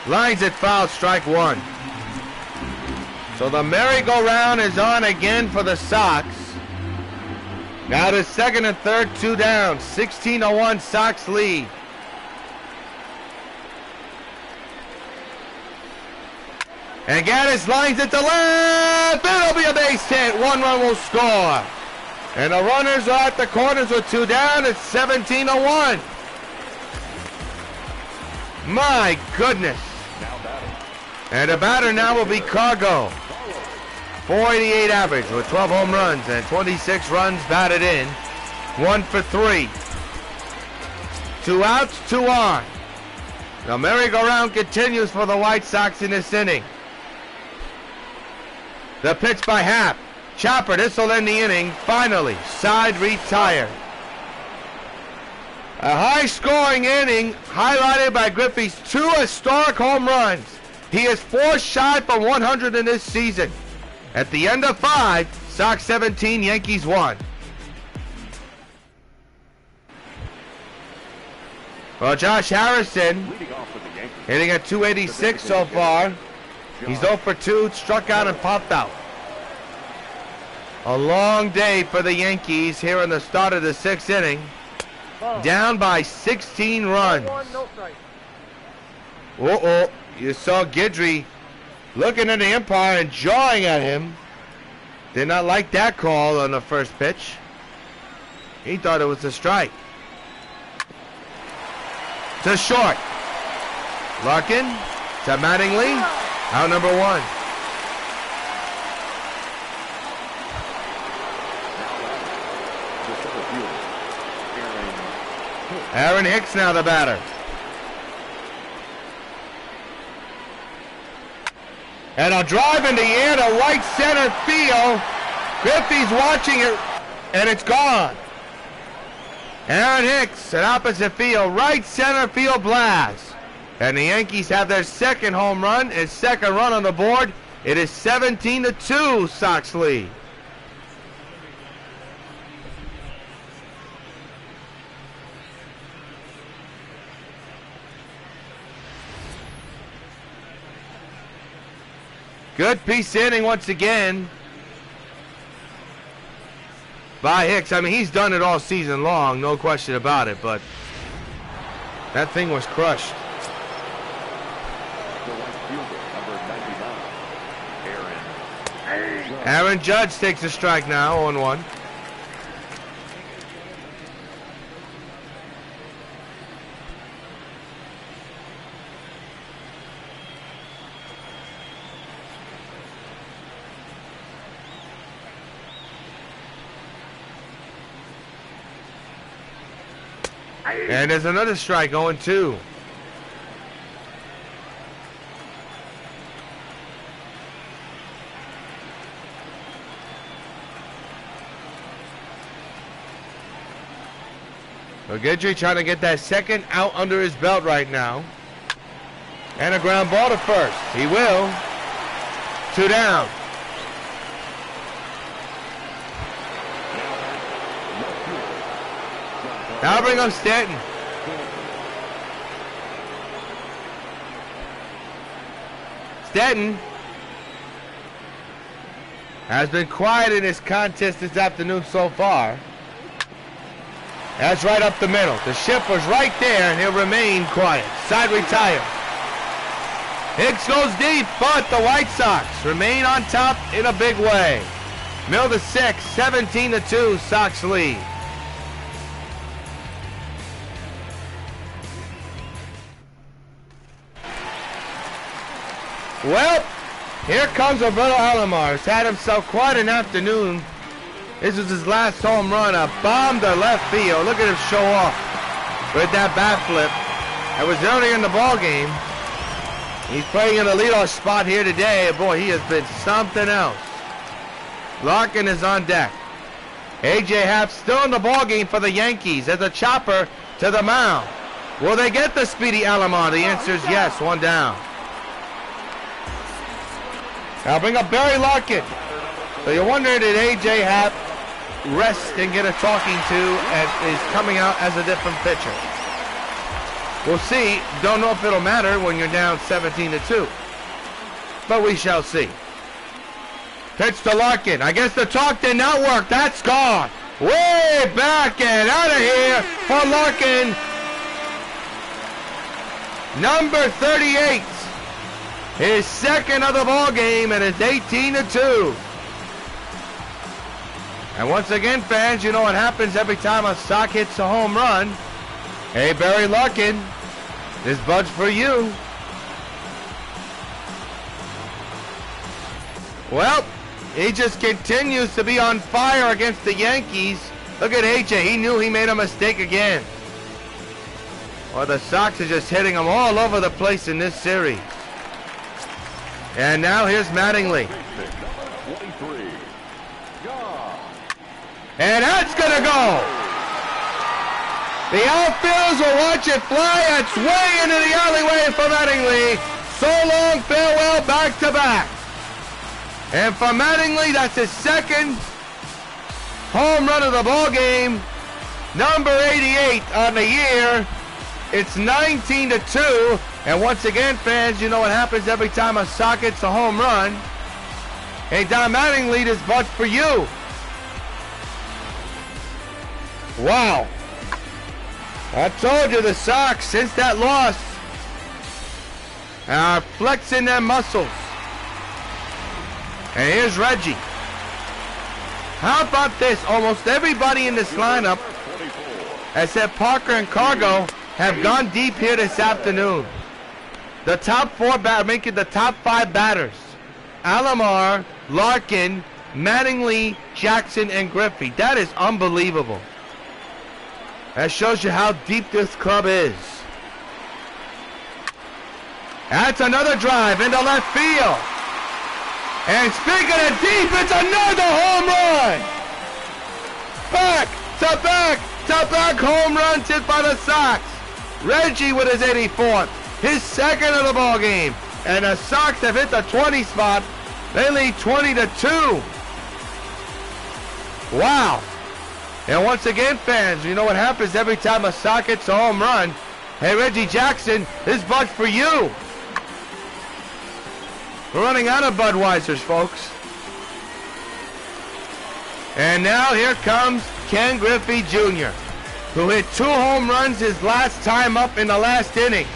Lines it foul, strike one. So the merry-go-round is on again for the Sox. Now to second and third, 2 down. 16-1 Sox lead. And Gattis lines it to left. It'll be a base hit. 1 run will score. And the runners are at the corners with 2 down. It's 17-1. My goodness. And the batter now will be Cargo. 488 average with 12 home runs and 26 runs batted in. 1 for 3. 2 outs, 2 on. The merry-go-round continues for the White Sox in this inning. The pitch by Happ. Chopper, this will end the inning. Finally, side retired. A high-scoring inning highlighted by Griffey's 2 historic home runs. He is 4 shy from 100 in this season. At the end of 5, Sox 17, Yankees 1. Well, Josh Harrison hitting at 286 so far. He's 0 for 2, struck out and popped out. A long day for the Yankees here in the start of the 6th inning. Down by 16 runs. Uh-oh, you saw Guidry looking at the umpire and jawing at him. Did not like that call on the first pitch. He thought it was a strike. To short. Larkin to Mattingly. Out number 1. Aaron Hicks now the batter. And a drive in the air to right center field. Griffey's watching it, and it's gone. Aaron Hicks at opposite field, right center field blast. And the Yankees have their second home run, his second run on the board. It is 17-2 Sox lead. Good piece inning once again by Hicks. I mean, he's done it all season long, no question about it, but that thing was crushed. Aaron Judge takes a strike now, 0-1. And there's another strike, 0-2. Guidry trying to get that second out under his belt right now. And a ground ball to first. He will. 2 down. Now bring up Stanton. Stanton has been quiet in this contest this afternoon so far. That's right up the middle. The ship was right there, and he'll remain quiet. Side retire. Hicks goes deep, but the White Sox remain on top in a big way. Middle to 6, 17-2, Sox lead. Well, here comes Roberto Alomar. He's had himself quite an afternoon. This was his last home run, a bomb to left field. Look at him show off with that bat flip. It was earlier in the ball game. He's playing in the leadoff spot here today. Boy, he has been something else. Larkin is on deck. A.J. Happ still in the ball game for the Yankees as a chopper to the mound. Will they get the speedy Alomar? The answer is yes, 1 down. Now bring up Barry Larkin. So you wonder, did A.J. Happ rest and get a talking to and is coming out as a different pitcher? We'll see. Don't know if it'll matter when you're down 17-2. But we shall see. Pitch to Larkin. I guess the talk did not work. That's gone. Way back and out of here for Larkin. Number 38. His second of the ball game, and it's 18-2. And once again, fans, you know what happens every time a Sox hits a home run. Hey, Barry Larkin, this bud's for you. Well, he just continues to be on fire against the Yankees. Look at AJ. He knew he made a mistake again. Well, the Sox are just hitting him all over the place in this series. And now here's Mattingly. And that's going to go. The outfielders will watch it fly. It's way into the alleyway for Mattingly. So long, farewell, back to back. And for Mattingly, that's his second home run of the ball game. Number 88 on the year. It's 19-2. And once again, fans, you know what happens every time a Sox hits a home run. Hey, Don Mattingly, this bud's for you. Wow. I told you the Sox, since that loss, are flexing their muscles. And here's Reggie. How about this? Almost everybody in this lineup, except Parker and Cargo, have gone deep here this afternoon. The top four making the top five batters: Alomar, Larkin, Mattingly, Jackson, and Griffey. That is unbelievable. That shows you how deep this club is. That's another drive into left field. And speaking of deep, it's another home run. Back to back to back home runs hit by the Sox. Reggie with his 84th, his second of the ball game. And the Sox have hit the 20 spot. They lead 20-2. Wow. And once again, fans, you know what happens every time a Sox hits a home run? Hey, Reggie Jackson, this bud's for you. We're running out of Budweisers, folks. And now here comes Ken Griffey Jr., who hit 2 home runs his last time up in the last inning.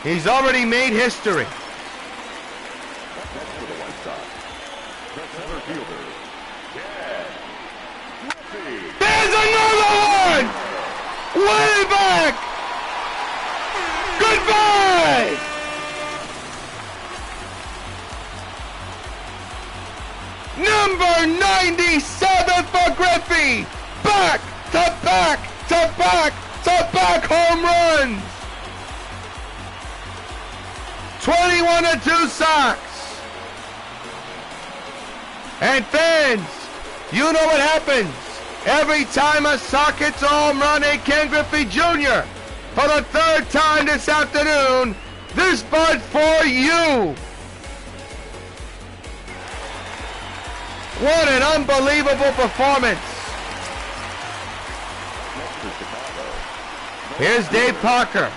He's already made history. There's another one! Way back! Goodbye! Number 97 for Griffey! Back to back to back to back home runs! 21-2 Sox! And fans, you know what happens every time a Sox hits a home run. A Ken Griffey Jr. for the 3rd time this afternoon. This bud for you. What an unbelievable performance. Here's Dave Parker.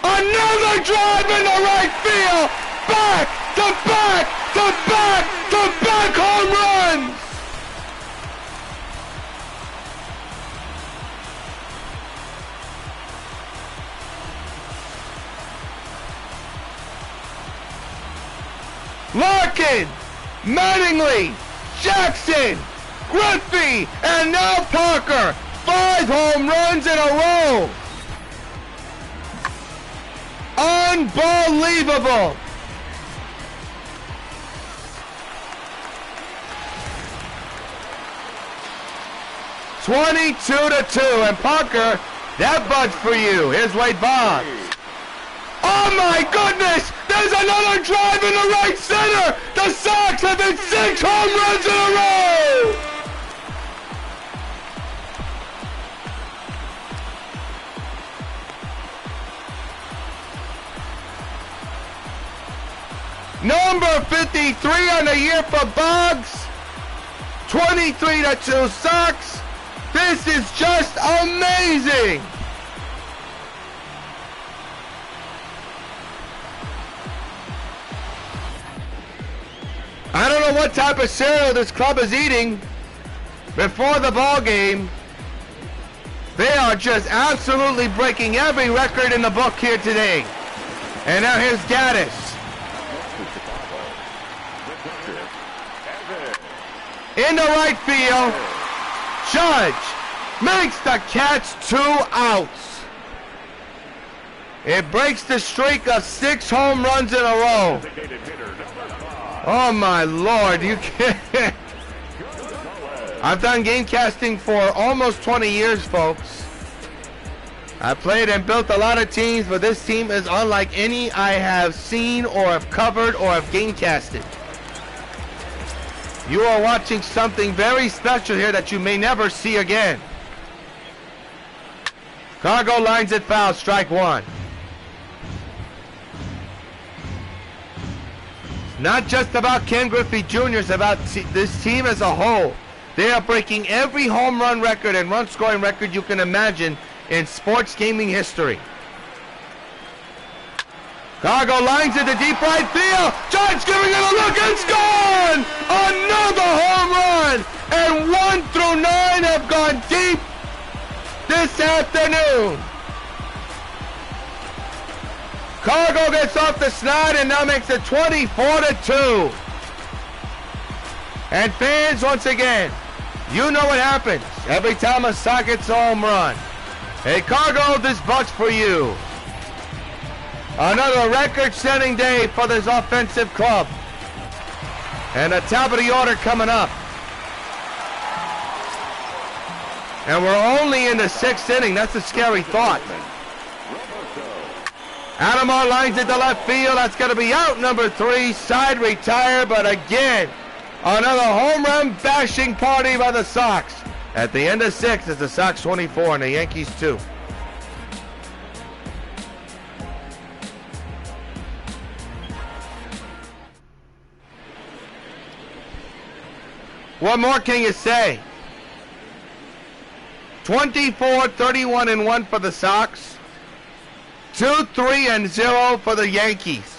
Another drive into right field. Back to back to back to back home runs. Larkin, Mattingly, Jackson, Griffey, and now Parker. 5 home runs in a row. Unbelievable. (22-2), and Parker, that bud's for you. Here's Wade Boggs. Oh my goodness! There's another drive in the right center! The Sox have hit 6 home runs in a row! Number 53 on the year for Boggs. 23-2 Sox. This is just amazing! I don't know what type of cereal this club is eating before the ball game. They are just absolutely breaking every record in the book here today. And now here's Gaddis. Into right field. Judge makes the catch, 2 outs. It breaks the streak of 6 home runs in a row. Oh my Lord, you can't. I've done game casting for almost 20 years, folks. I played and built a lot of teams, but this team is unlike any I have seen or have covered or have game casted. You are watching something very special here that you may never see again. Cargo lines it foul, strike 1. Not just about Ken Griffey Jr., it's about this team as a whole. They are breaking every home run record and run scoring record you can imagine in sports gaming history. Cargo lines into deep right field. Judge giving it a look, it's gone! Another home run! And 1 through 9 have gone deep this afternoon. Cargo gets off the snide and now makes it 24-2. And fans, once again, you know what happens every time a Sox gets a home run. Hey, Cargo, this buck's for you. Another record-setting day for this offensive club. And the top of the order coming up. And we're only in the 6th inning. That's a scary thought. Adamar lines it to left field. That's going to be out, number 3. Side retire, but again, another home run bashing party by the Sox. At the end of 6, it's the Sox 24 and the Yankees 2. What more can you say? 24, 31 and 1 for the Sox. 2, 3 and 0 for the Yankees.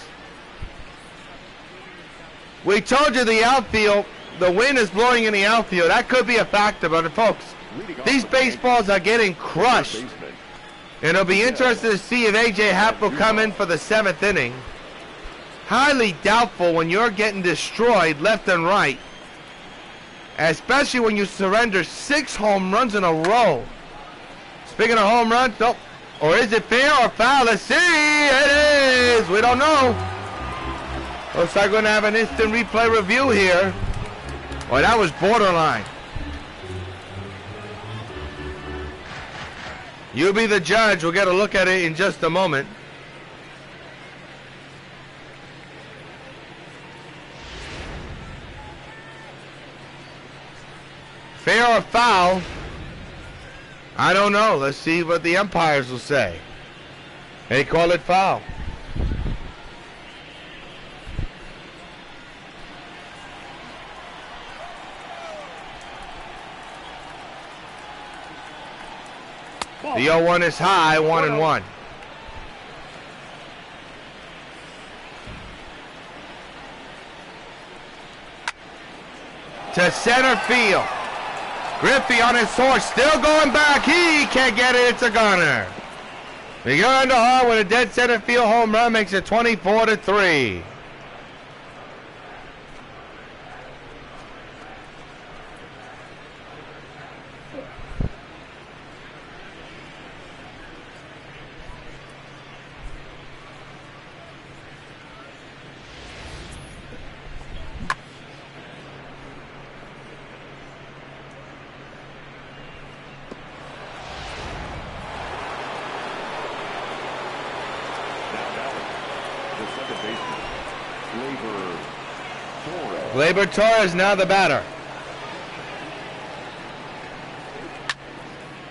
We told you the outfield, the wind is blowing in the outfield. That could be a factor, but folks, these baseballs are getting crushed. And it'll be interesting to see if A.J. Happ will come in for the 7th inning. Highly doubtful when you're getting destroyed left and right. Especially when you surrender 6 home runs in a row. Speaking of home runs, nope. Or is it fair or foul? Let's see. It is. We don't know. Looks like we're going to have an instant replay review here. Boy, that was borderline. You be the judge. We'll get a look at it in just a moment. Fair or foul? I don't know. Let's see what the umpires will say. They call it foul. The 0-1 is high, 1-1. To center field. Griffey on his horse, still going back. He can't get it. It's a gunner. Miguel Andujar with a dead center field home run makes it 24-3. Gleyber Torres now the batter.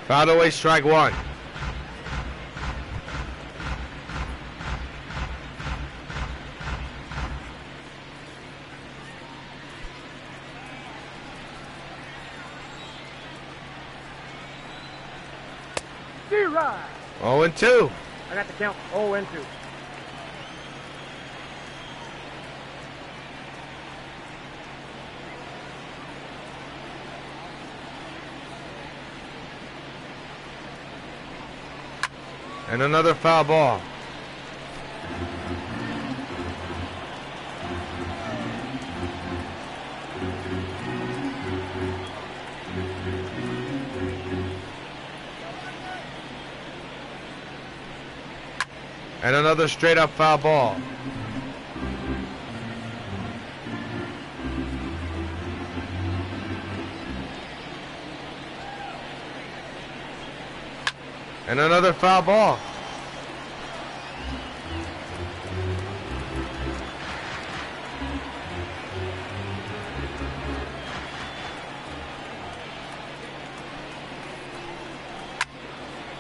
Fouled away, strike 1. D-Rod. 0-2. I got the count. 0-2. And another foul ball. And another straight up foul ball. And another foul ball.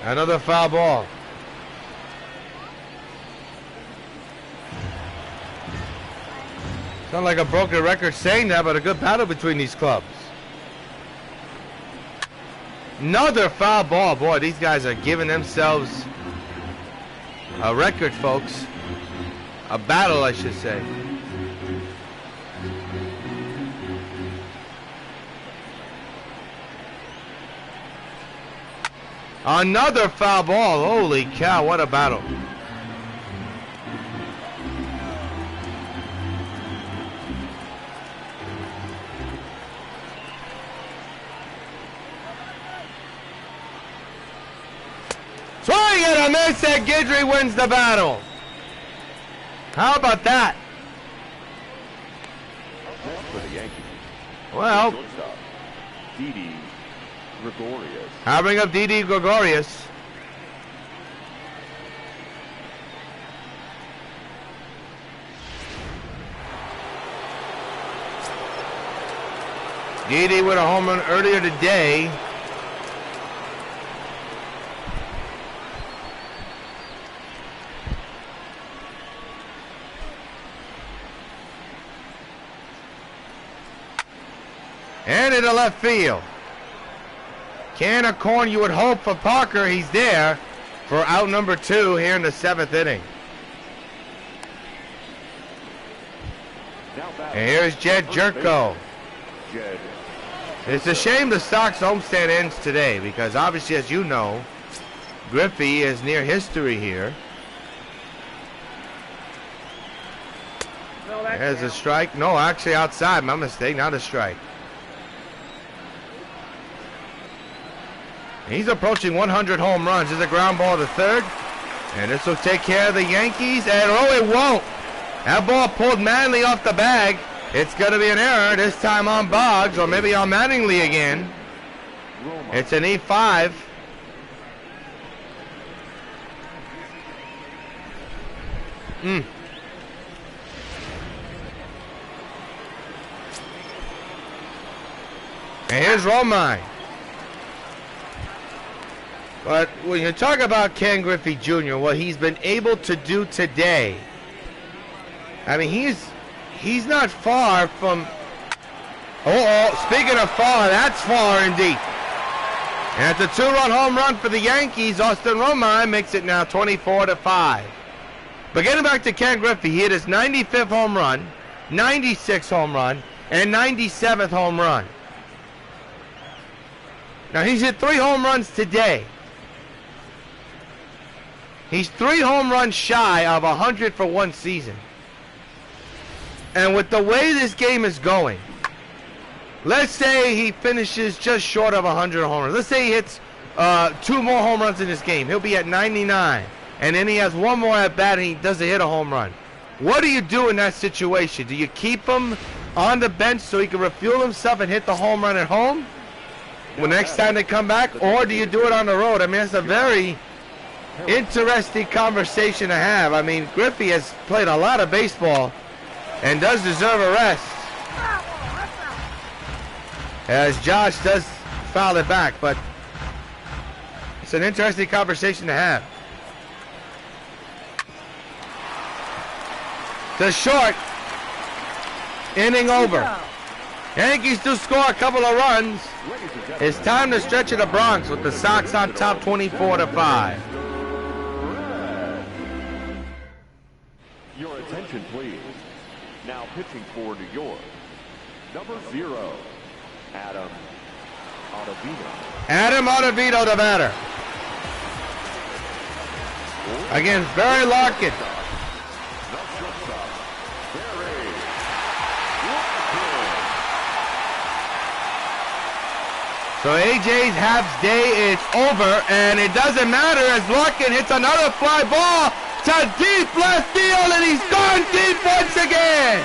Another foul ball. It's not like a broken record saying that, but a good battle between these clubs. Another foul ball. Boy, these guys are giving themselves a record, folks. A battle, I should say. Another foul ball. Holy cow, what a battle. Swing and a miss, and Guidry wins the battle. How about that? For the Yankees. Well, Didi Gregorius. I'll bring up Didi Gregorius. Didi with a home run earlier today. And into left field. Can of corn, you would hope for Parker. He's there for out number 2 here in the 7th inning. And here's Jed Jerko. It's a shame the Sox homestand ends today because obviously, as you know, Griffey is near history here. There's a strike. No, actually outside. My mistake, not a strike. He's approaching 100 home runs. There's a ground ball to third. And this will take care of the Yankees. And oh, it won't. That ball pulled Manley off the bag. It's going to be an error, this time on Boggs, or maybe on Mattingly again. It's an E5. And here's Romine. But when you talk about Ken Griffey Jr., what he's been able to do today, I mean, he's not far from... Speaking of far, that's far indeed. And it's a 2-run home run for the Yankees. Austin Romine makes it now 24-5. But getting back to Ken Griffey, he hit his 95th home run, 96th home run, and 97th home run. Now, he's hit 3 home runs today. He's 3 home runs shy of 100 for one season. And with the way this game is going, let's say he finishes just short of 100 home runs. Let's say he hits 2 more home runs in this game. He'll be at 99. And then he has 1 more at bat and he doesn't hit a home run. What do you do in that situation? Do you keep him on the bench so he can refuel himself and hit the home run at home when next time they come back? Or do you do it on the road? I mean, it's a very interesting conversation to have. I mean, Griffey has played a lot of baseball and does deserve a rest, as Josh does foul it back, but it's an interesting conversation to have. To short, inning over. Yankees do score a couple of runs. It's time to stretch to the Bronx with the Sox on top 24-5. Your attention, please. Now pitching for New York, number 0, Adam Ottavino. Adam Ottavino, the batter. Against Barry Larkin. So AJ's half day is over, and it doesn't matter as Larkin hits another fly ball to deep left field, and he's gone deep once again.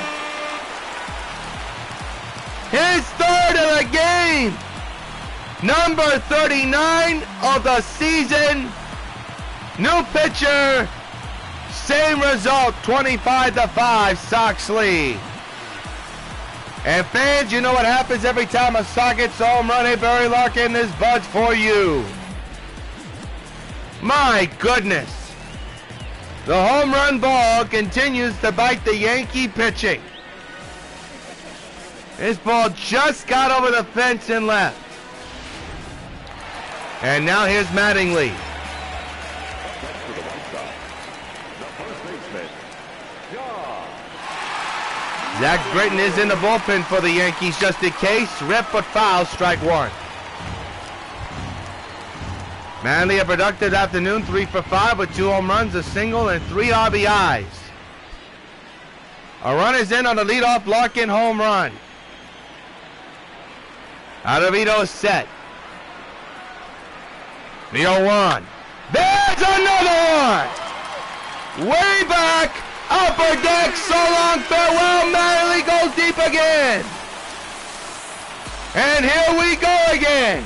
His 3rd of the game. Number 39 of the season. New pitcher. Same result, 25-5, Sox lead. And fans, you know what happens every time a Sox gets a home run. Hey, Barry Larkin, this bud's for you. My goodness. The home run ball continues to bite the Yankee pitching. This ball just got over the fence and left. And now here's Mattingly. Zach Britton is in the bullpen for the Yankees just in case. Rip but foul, strike 1. Manley, a productive afternoon, 3 for 5 with 2 home runs, a single, and 3 RBIs. A run is in on the leadoff Larkin home run. Rios set. The 0-1. There's another one! Way back, upper deck, so long, farewell, Manley goes deep again. And here we go again.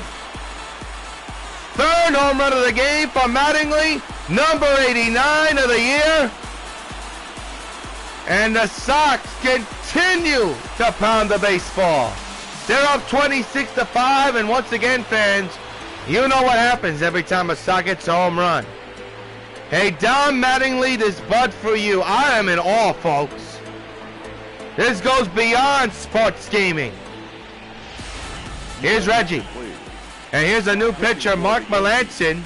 Third home run of the game for Mattingly, number 89 of the year. And the Sox continue to pound the baseball. They're up 26-5, and once again, fans, you know what happens every time a Sox gets a home run. Hey, Don Mattingly, this bud for you. I am in awe, folks. This goes beyond sports gaming. Here's Reggie. And here's a new pitcher, Mark Melanson,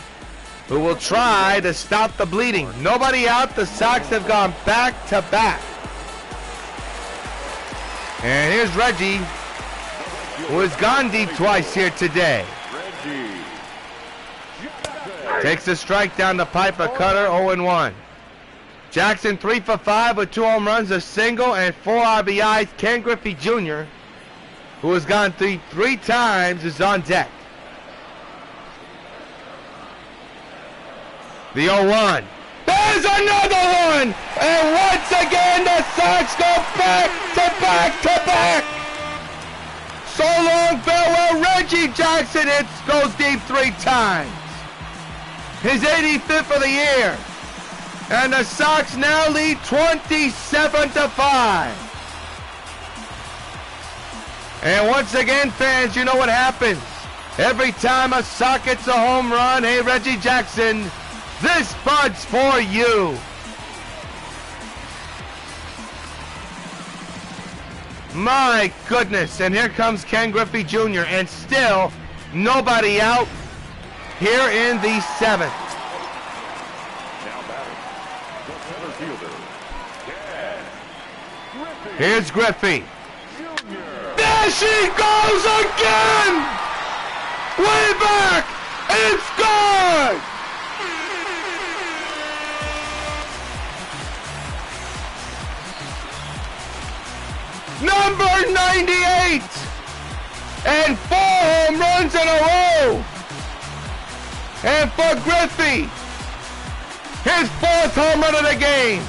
who will try to stop the bleeding. Nobody out. The Sox have gone back to back. And here's Reggie, who has gone deep twice here today. Takes a strike down the pipe, a cutter, 0-1. Jackson 3 for 5 with 2 home runs, a single, and 4 RBIs. Ken Griffey Jr., who has gone three times, is on deck. The 0-1. There's another one! And once again, the Sox go back to back to back! So long, farewell, Reggie Jackson. It goes deep 3 times. His 85th of the year. And the Sox now lead 27-5. And once again, fans, you know what happens. Every time a Sox gets a home run, hey, Reggie Jackson, this bud's for you. My goodness, and here comes Ken Griffey Jr., and still nobody out here in the 7th. Now batting, the center fielder, Ken Here's Griffey. Jr. There she goes again! Way back! It's gone! Number 98! And 4 home runs in a row! And for Griffey, his 4th home run of the game.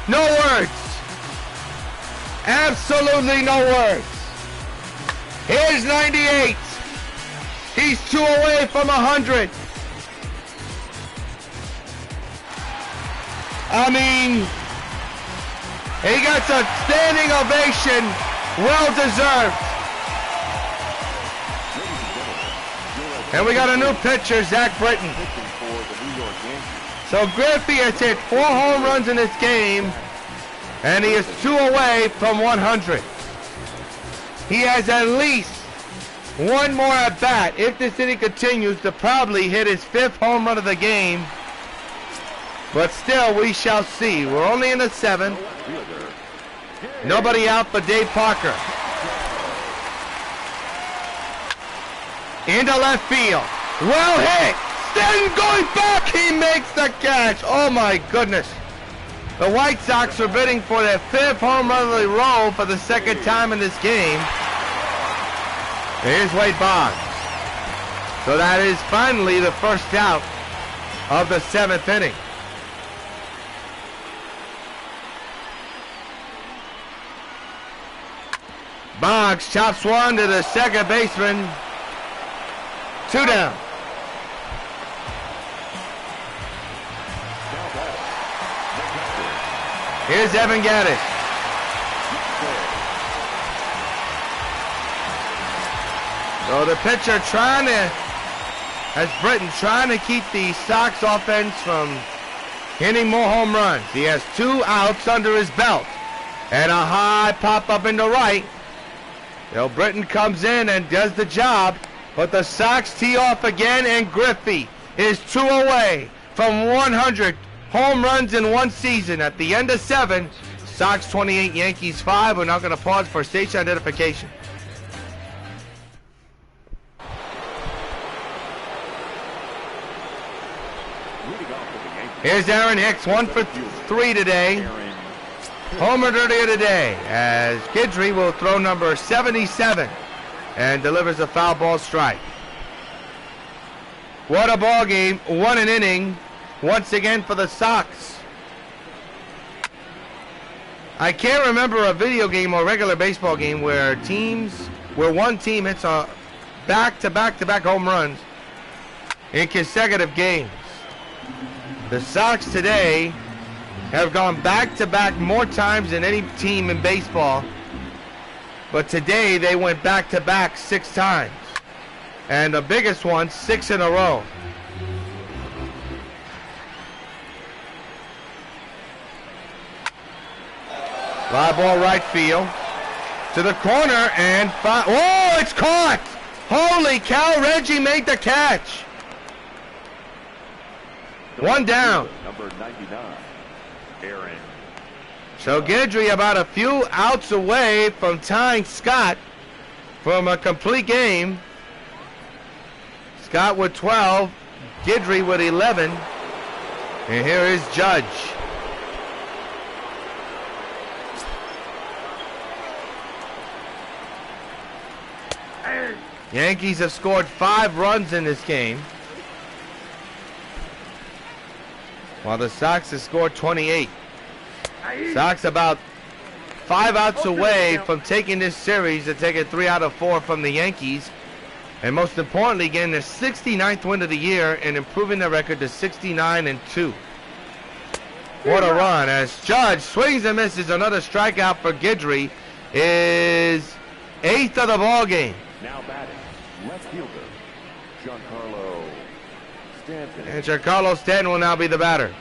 No words. Absolutely no words. Here's 98. He's 2 away from 100. I mean, he got a standing ovation, well deserved. And we got a new pitcher, Zach Britton. Pitching for the New York Yankees. So Griffey has hit 4 home runs in this game, and he is 2 away from 100. He has at least 1 more at bat, if this inning continues, to probably hit his 5th home run of the game. But still, we shall see. We're only in the 7th. Nobody out but Dave Parker. Into left field. Well hit. Then going back, he makes the catch. Oh my goodness. The White Sox are bidding for their 5th home run of the row for the 2nd time in this game. Here's Wade Boggs. So that is finally the first out of the 7th inning. Boggs chops one to the second baseman. 2 down. Here's Evan Gaddis. So the pitcher has Britton trying to keep the Sox offense from hitting more home runs. He has 2 outs under his belt. And a high pop up into right. Britton comes in and does the job, but the Sox tee off again, and Griffey is 2 away from 100 home runs in 1 season. At the end of 7, Sox 28, Yankees 5. We're now going to pause for station identification. Here's Aaron Hicks, 1 for 3 today. Homer earlier today, as Guidry will throw number 77 and delivers a foul ball strike. What a ball game, what an inning once again for the Sox. I can't remember a video game or regular baseball game where one team hits a back-to-back home runs in consecutive games. The Sox today have gone back-to-back more times than any team in baseball, but today they went back-to-back 6 times, and the biggest one 6 in a row. Fly ball right field to the corner, and oh, it's caught! Holy cow, Reggie made the catch. 1 down. Number 99, Aaron. So Guidry about a few outs away from tying Scott from a complete game. Scott with 12, Guidry with 11, and here is Judge. Yankees have scored 5 runs in this game, while the Sox have scored 28. Sox about 5 outs away from taking this series and taking 3 out of 4 from the Yankees, and most importantly, getting their 69th win of the year and improving their record to 69-2. What a run, as Judge swings and misses. Another strikeout for Guidry, is 8th of the ball game. Now batting, left fielder, Giancarlo Stanton. And Giancarlo Stanton will now be the batter.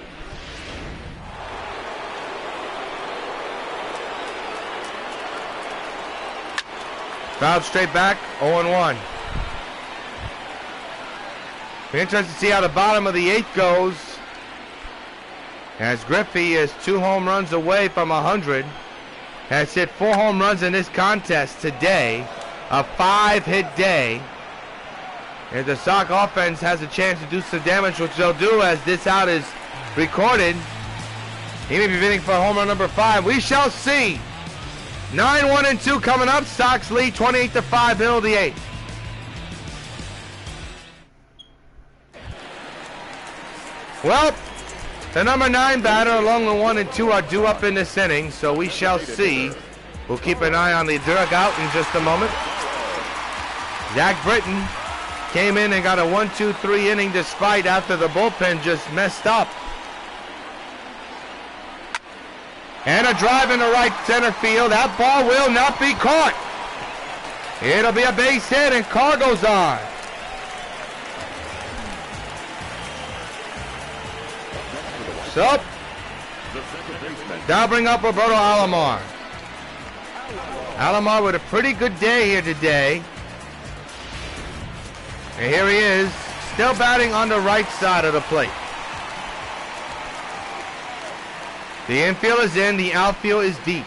Fouled straight back, 0-1. Be interested to see how the bottom of the 8th goes, as Griffey is 2 home runs away from 100. Has hit 4 home runs in this contest today, a 5-hit day. And the Sox offense has a chance to do some damage, which they'll do as this out is recorded. He may be bidding for home run number 5. We shall see. 9-1-2 coming up. Sox lead 28-5, middle of the 8th. Well, the number 9 batter along the 1 and 2 are due up in this inning, so we shall see. We'll keep an eye on the dugout in just a moment. Zach Britton came in and got a 1-2-3 inning despite after the bullpen just messed up. And a drive into right center field. That ball will not be caught. It'll be a base hit, and Carr goes on. So, now bring up Roberto Alomar. Alomar with a pretty good day here today. And here he is, still batting on the right side of the plate. The infield is in, the outfield is deep.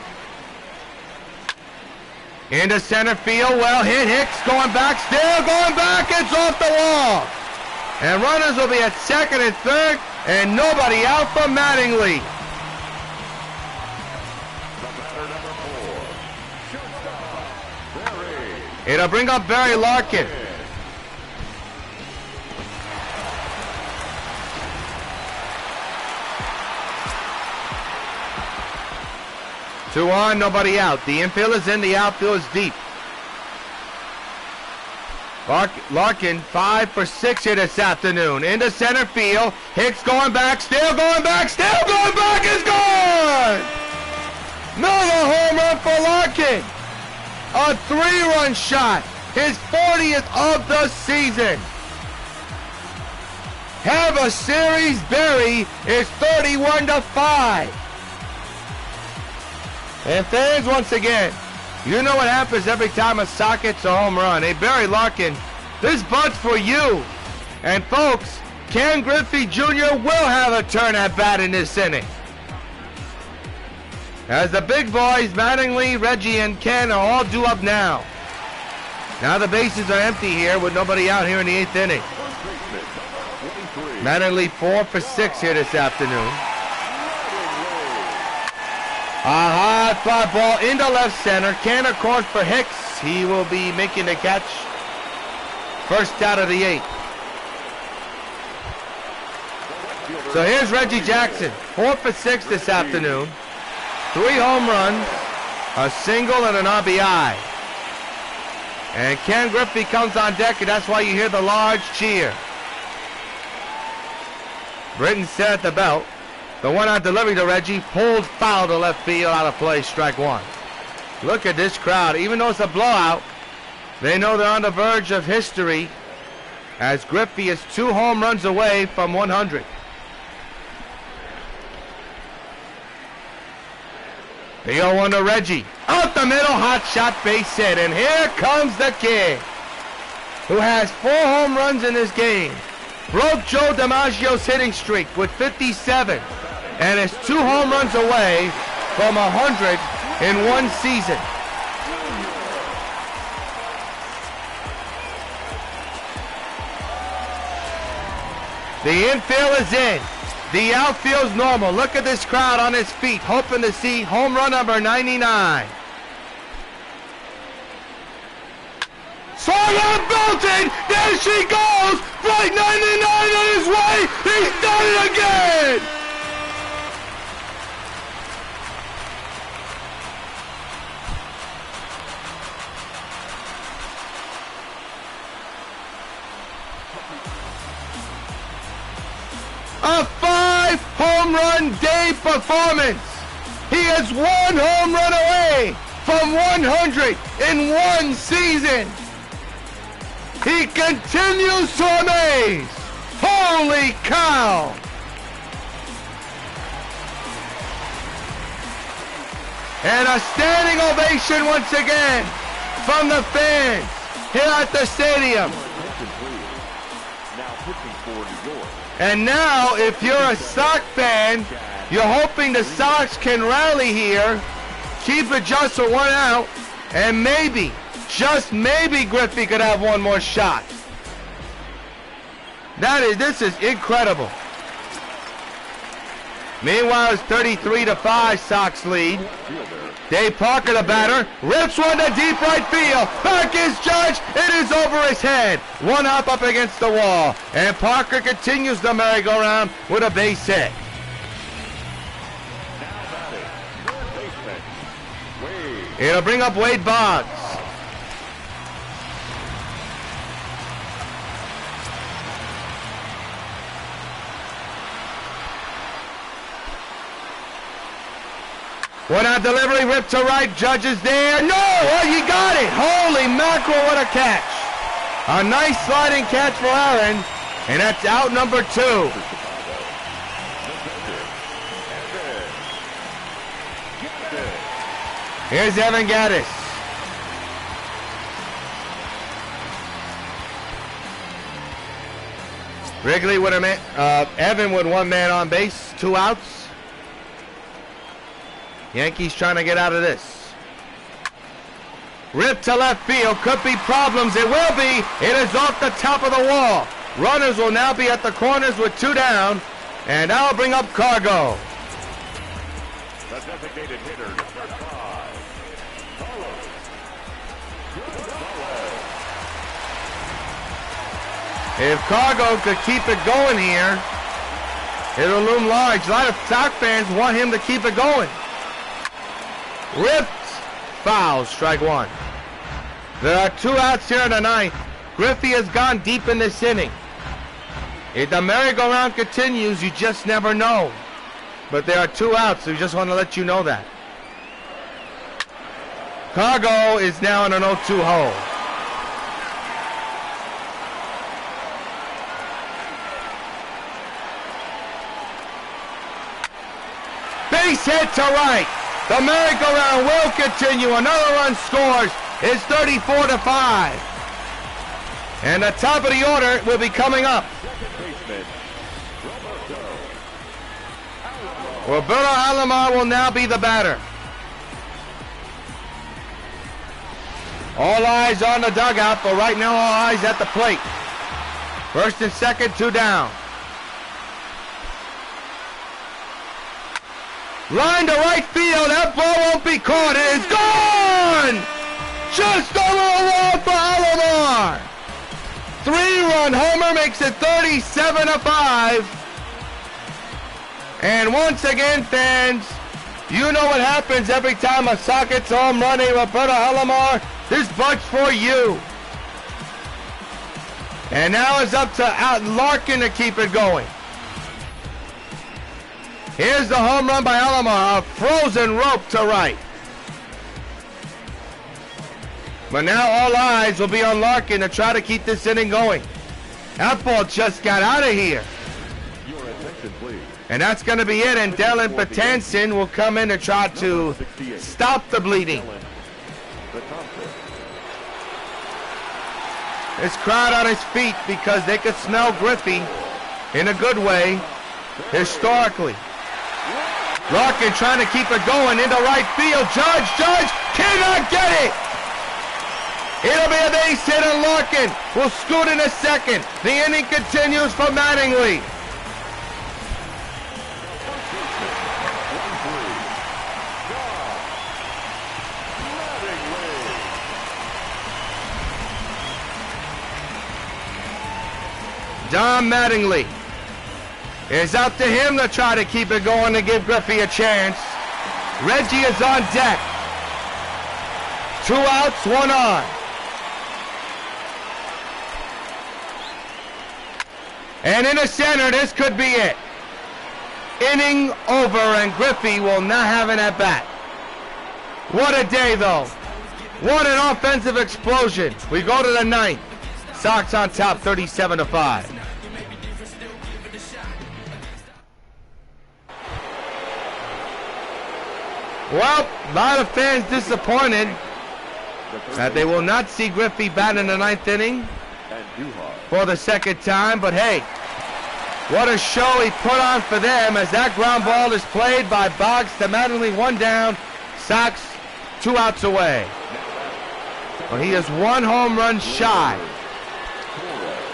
Into center field, well hit, Hicks going back, still going back, it's off the wall. And runners will be at second and third, and nobody out for Mattingly. It'll bring up Barry Larkin. Two on, nobody out. The infield is in, the outfield is deep. Larkin 5 for 6 here this afternoon. Into center field. Hicks going back, still going back, is gone! Another home run for Larkin. A 3-run shot. His 40th of the season. Have a series, Barry is 31-5. And fans, once again, you know what happens every time a Sox hits a home run. Hey, Barry Larkin, this bunt's for you. And folks, Ken Griffey Jr. will have a turn at bat in this inning. As the big boys, Mattingly, Reggie, and Ken are all due up now. Now the bases are empty here with nobody out here in the 8th inning. Mattingly 4 for 6 here this afternoon. A high fly ball into left center. Canner corn for Hicks. He will be making the catch. First out of the 8th. So here's Reggie Jackson. 4 for 6 this afternoon. 3 home runs, a single, and an RBI. And Ken Griffey comes on deck, and that's why you hear the large cheer. Britton set at the belt. The one-out delivery to Reggie, pulled foul to left field, out of play, strike 1. Look at this crowd. Even though it's a blowout, they know they're on the verge of history, as Griffey is 2 home runs away from 100. The 0-1 to Reggie. Out the middle, hot shot, base hit. And here comes the kid, who has 4 home runs in this game. Broke Joe DiMaggio's hitting streak with 57. And is 2 home runs away from 100 in one season. The infield is in. The outfield's normal. Look at this crowd on its feet, hoping to see home run number 99. Swung belted. There she goes. Flight 99 on his way. He's done it again. A 5 home run day performance. He is 1 home run away from 100 in one season. He continues to amaze. Holy cow. And a standing ovation once again from the fans here at the stadium. Now pitching for New York. And now, if you're a Sox fan, you're hoping the Sox can rally here, keep it just for 1 out, and maybe, just maybe, Griffey could have 1 more shot. This is incredible. Meanwhile, it's 33-5 Sox lead. Dave Parker, the batter, rips one to deep right field. Back is Judge. It is over his head. 1 up against the wall. And Parker continues the merry-go-round with a base hit. It'll bring up Wade Boggs. One-out delivery, ripped to right, Judge is there. No! Oh, he got it! Holy mackerel, what a catch! A nice sliding catch for Aaron, and that's out number 2. Here's Evan Gaddis. Wrigley with a man, Evan with 1 man on base, 2 outs. Yankees trying to get out of this. Ripped to left field. Could be problems. It will be. It is off the top of the wall. Runners will now be at the corners with 2 down. And that'll bring up Cargo. The designated hitter, number 5. If Cargo could keep it going here, it'll loom large. A lot of Sox fans want him to keep it going. Ripped, foul, strike 1. There are 2 outs here in the 9th. Griffey has gone deep in this inning. If the merry-go-round continues, you just never know. But there are 2 outs, so we just want to let you know that. Cargo is now in an 0-2 hole. Base hit to right. The merry-go-round will continue. Another run scores. It's 34-5. And the top of the order will be coming up. Roberto Alomar will now be the batter. All eyes on the dugout, but right now all eyes at the plate. First and second, 2 down. Line to right field. That ball won't be caught. It is gone! Just over the wall for Alomar. 3-run homer makes it 37-5. And once again, fans, you know what happens every time a Sox hits a home run. Roberto Alomar, this bunch for you. And now it's up to Larkin to keep it going. Here's the home run by Alomar, a frozen rope to right. But now all eyes will be on Larkin to try to keep this inning going. That ball just got out of here. And that's going to be it, and Dylan Patanson will come in to try to stop the bleeding. This crowd on his feet because they could smell Griffey in a good way historically. Larkin trying to keep it going into right field. Judge cannot get it. It'll be a base hit, and Larkin will scoot in a second. The inning continues for Mattingly. Don Mattingly. It's up to him to try to keep it going to give Griffey a chance. Reggie is on deck. 2 outs, 1 on. And in the center, this could be it. Inning over, and Griffey will not have an at-bat. What a day, though. What an offensive explosion. We go to the 9th. Sox on top, 37-5. Well, a lot of fans disappointed that they will not see Griffey bat in the 9th inning for the second time. But hey, what a show he put on for them as that ground ball is played by Boggs to Mattingly. 1 down, Sox 2 outs away. Well, he is 1 home run shy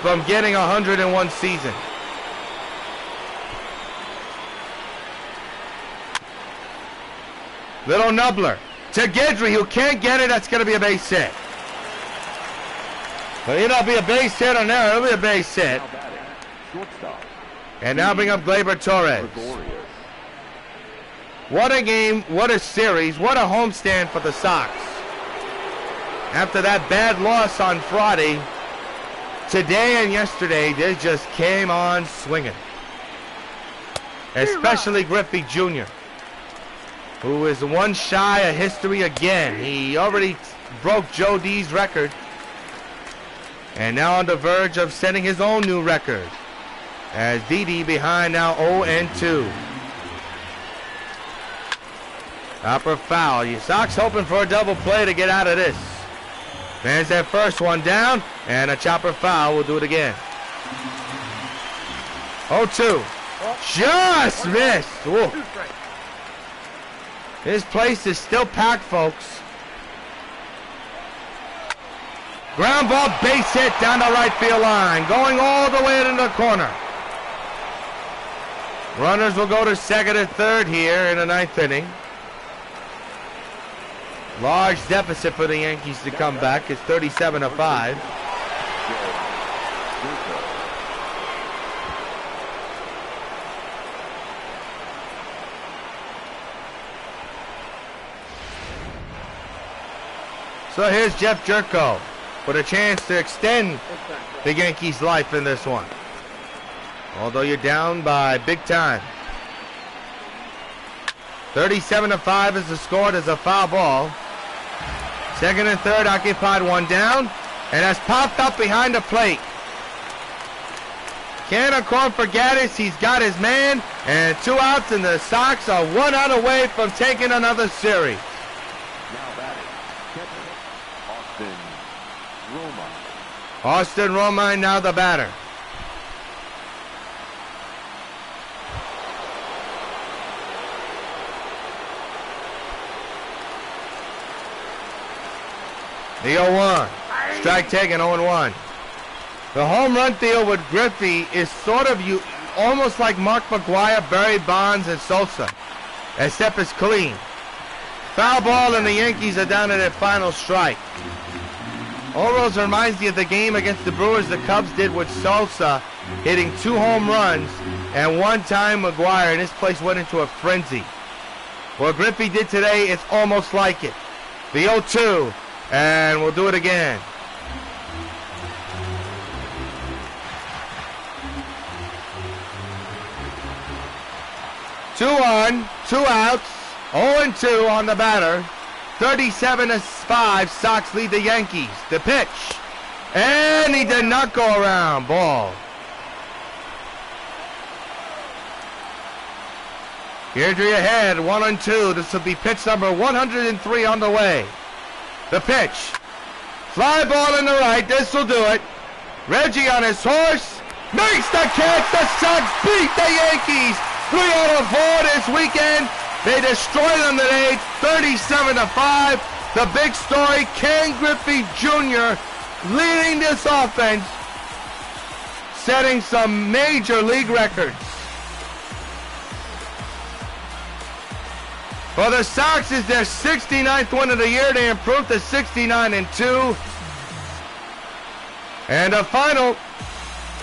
from getting 101 season. Little nubbler to Guidry, who can't get it. That's going to be a base hit. But it'll be a base hit on there. It'll be a base hit. And now bring up Gleyber Torres. What a game. What a series. What a homestand for the Sox. After that bad loss on Friday, today and yesterday, they just came on swinging. Especially Griffey Jr., who is 1 shy of history again. He already broke Joe D's record, and now on the verge of setting his own new record, as Didi behind now 0-2. Upper foul. You Sox hoping for a double play to get out of this. There's that first one down, and a chopper foul. Will do it again. 0-2. Just missed. Whoa. This place is still packed, folks. Ground ball, base hit down the right field line, going all the way into the corner. Runners will go to second and third here in the 9th inning. Large deficit for the Yankees to come back. It's 37-5. So here's Jeff Jerko with a chance to extend the Yankees' life in this one. Although you're down by big time. 37-5 is the score. There's a foul ball. Second and third occupied, 1 down. And has popped up behind the plate. Can't accord for Gaddis. He's got his man. And 2 outs, and the Sox are 1 out away from taking another series. Austin Romine now the batter. The 0-1. Strike taken, 0-1. The home run deal with Griffey is sort of almost like Mark McGwire, Barry Bonds, and Sosa, except it's clean. Foul ball, and the Yankees are down to their final strike. Almost reminds me of the game against the Brewers the Cubs did with Sosa, hitting 2 home runs, and 1 time McGwire, and this place went into a frenzy. What Griffey did today, it's almost like it. The 0-2, and we'll do it again. Two on, 2 outs, 0-2 on the batter. 37-5, Sox lead the Yankees. The pitch, and he did not go around. Ball. Deirdre ahead, 1-2. This will be pitch number 103 on the way. The pitch. Fly ball in the right. This will do it. Reggie on his horse. Makes the catch. The Sox beat the Yankees 3 out of 4 this weekend. They destroy them today, 37-5. The big story, Ken Griffey Jr. leading this offense, setting some major league records. For the Sox, is their 69th win of the year. They improved to 69-2. And the final,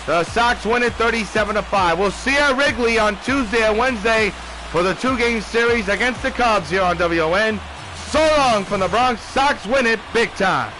the Sox win it 37-5. We'll see you at Wrigley on Tuesday and Wednesday for the 2-game series against the Cubs here on WON. So long from the Bronx. Sox win it big time.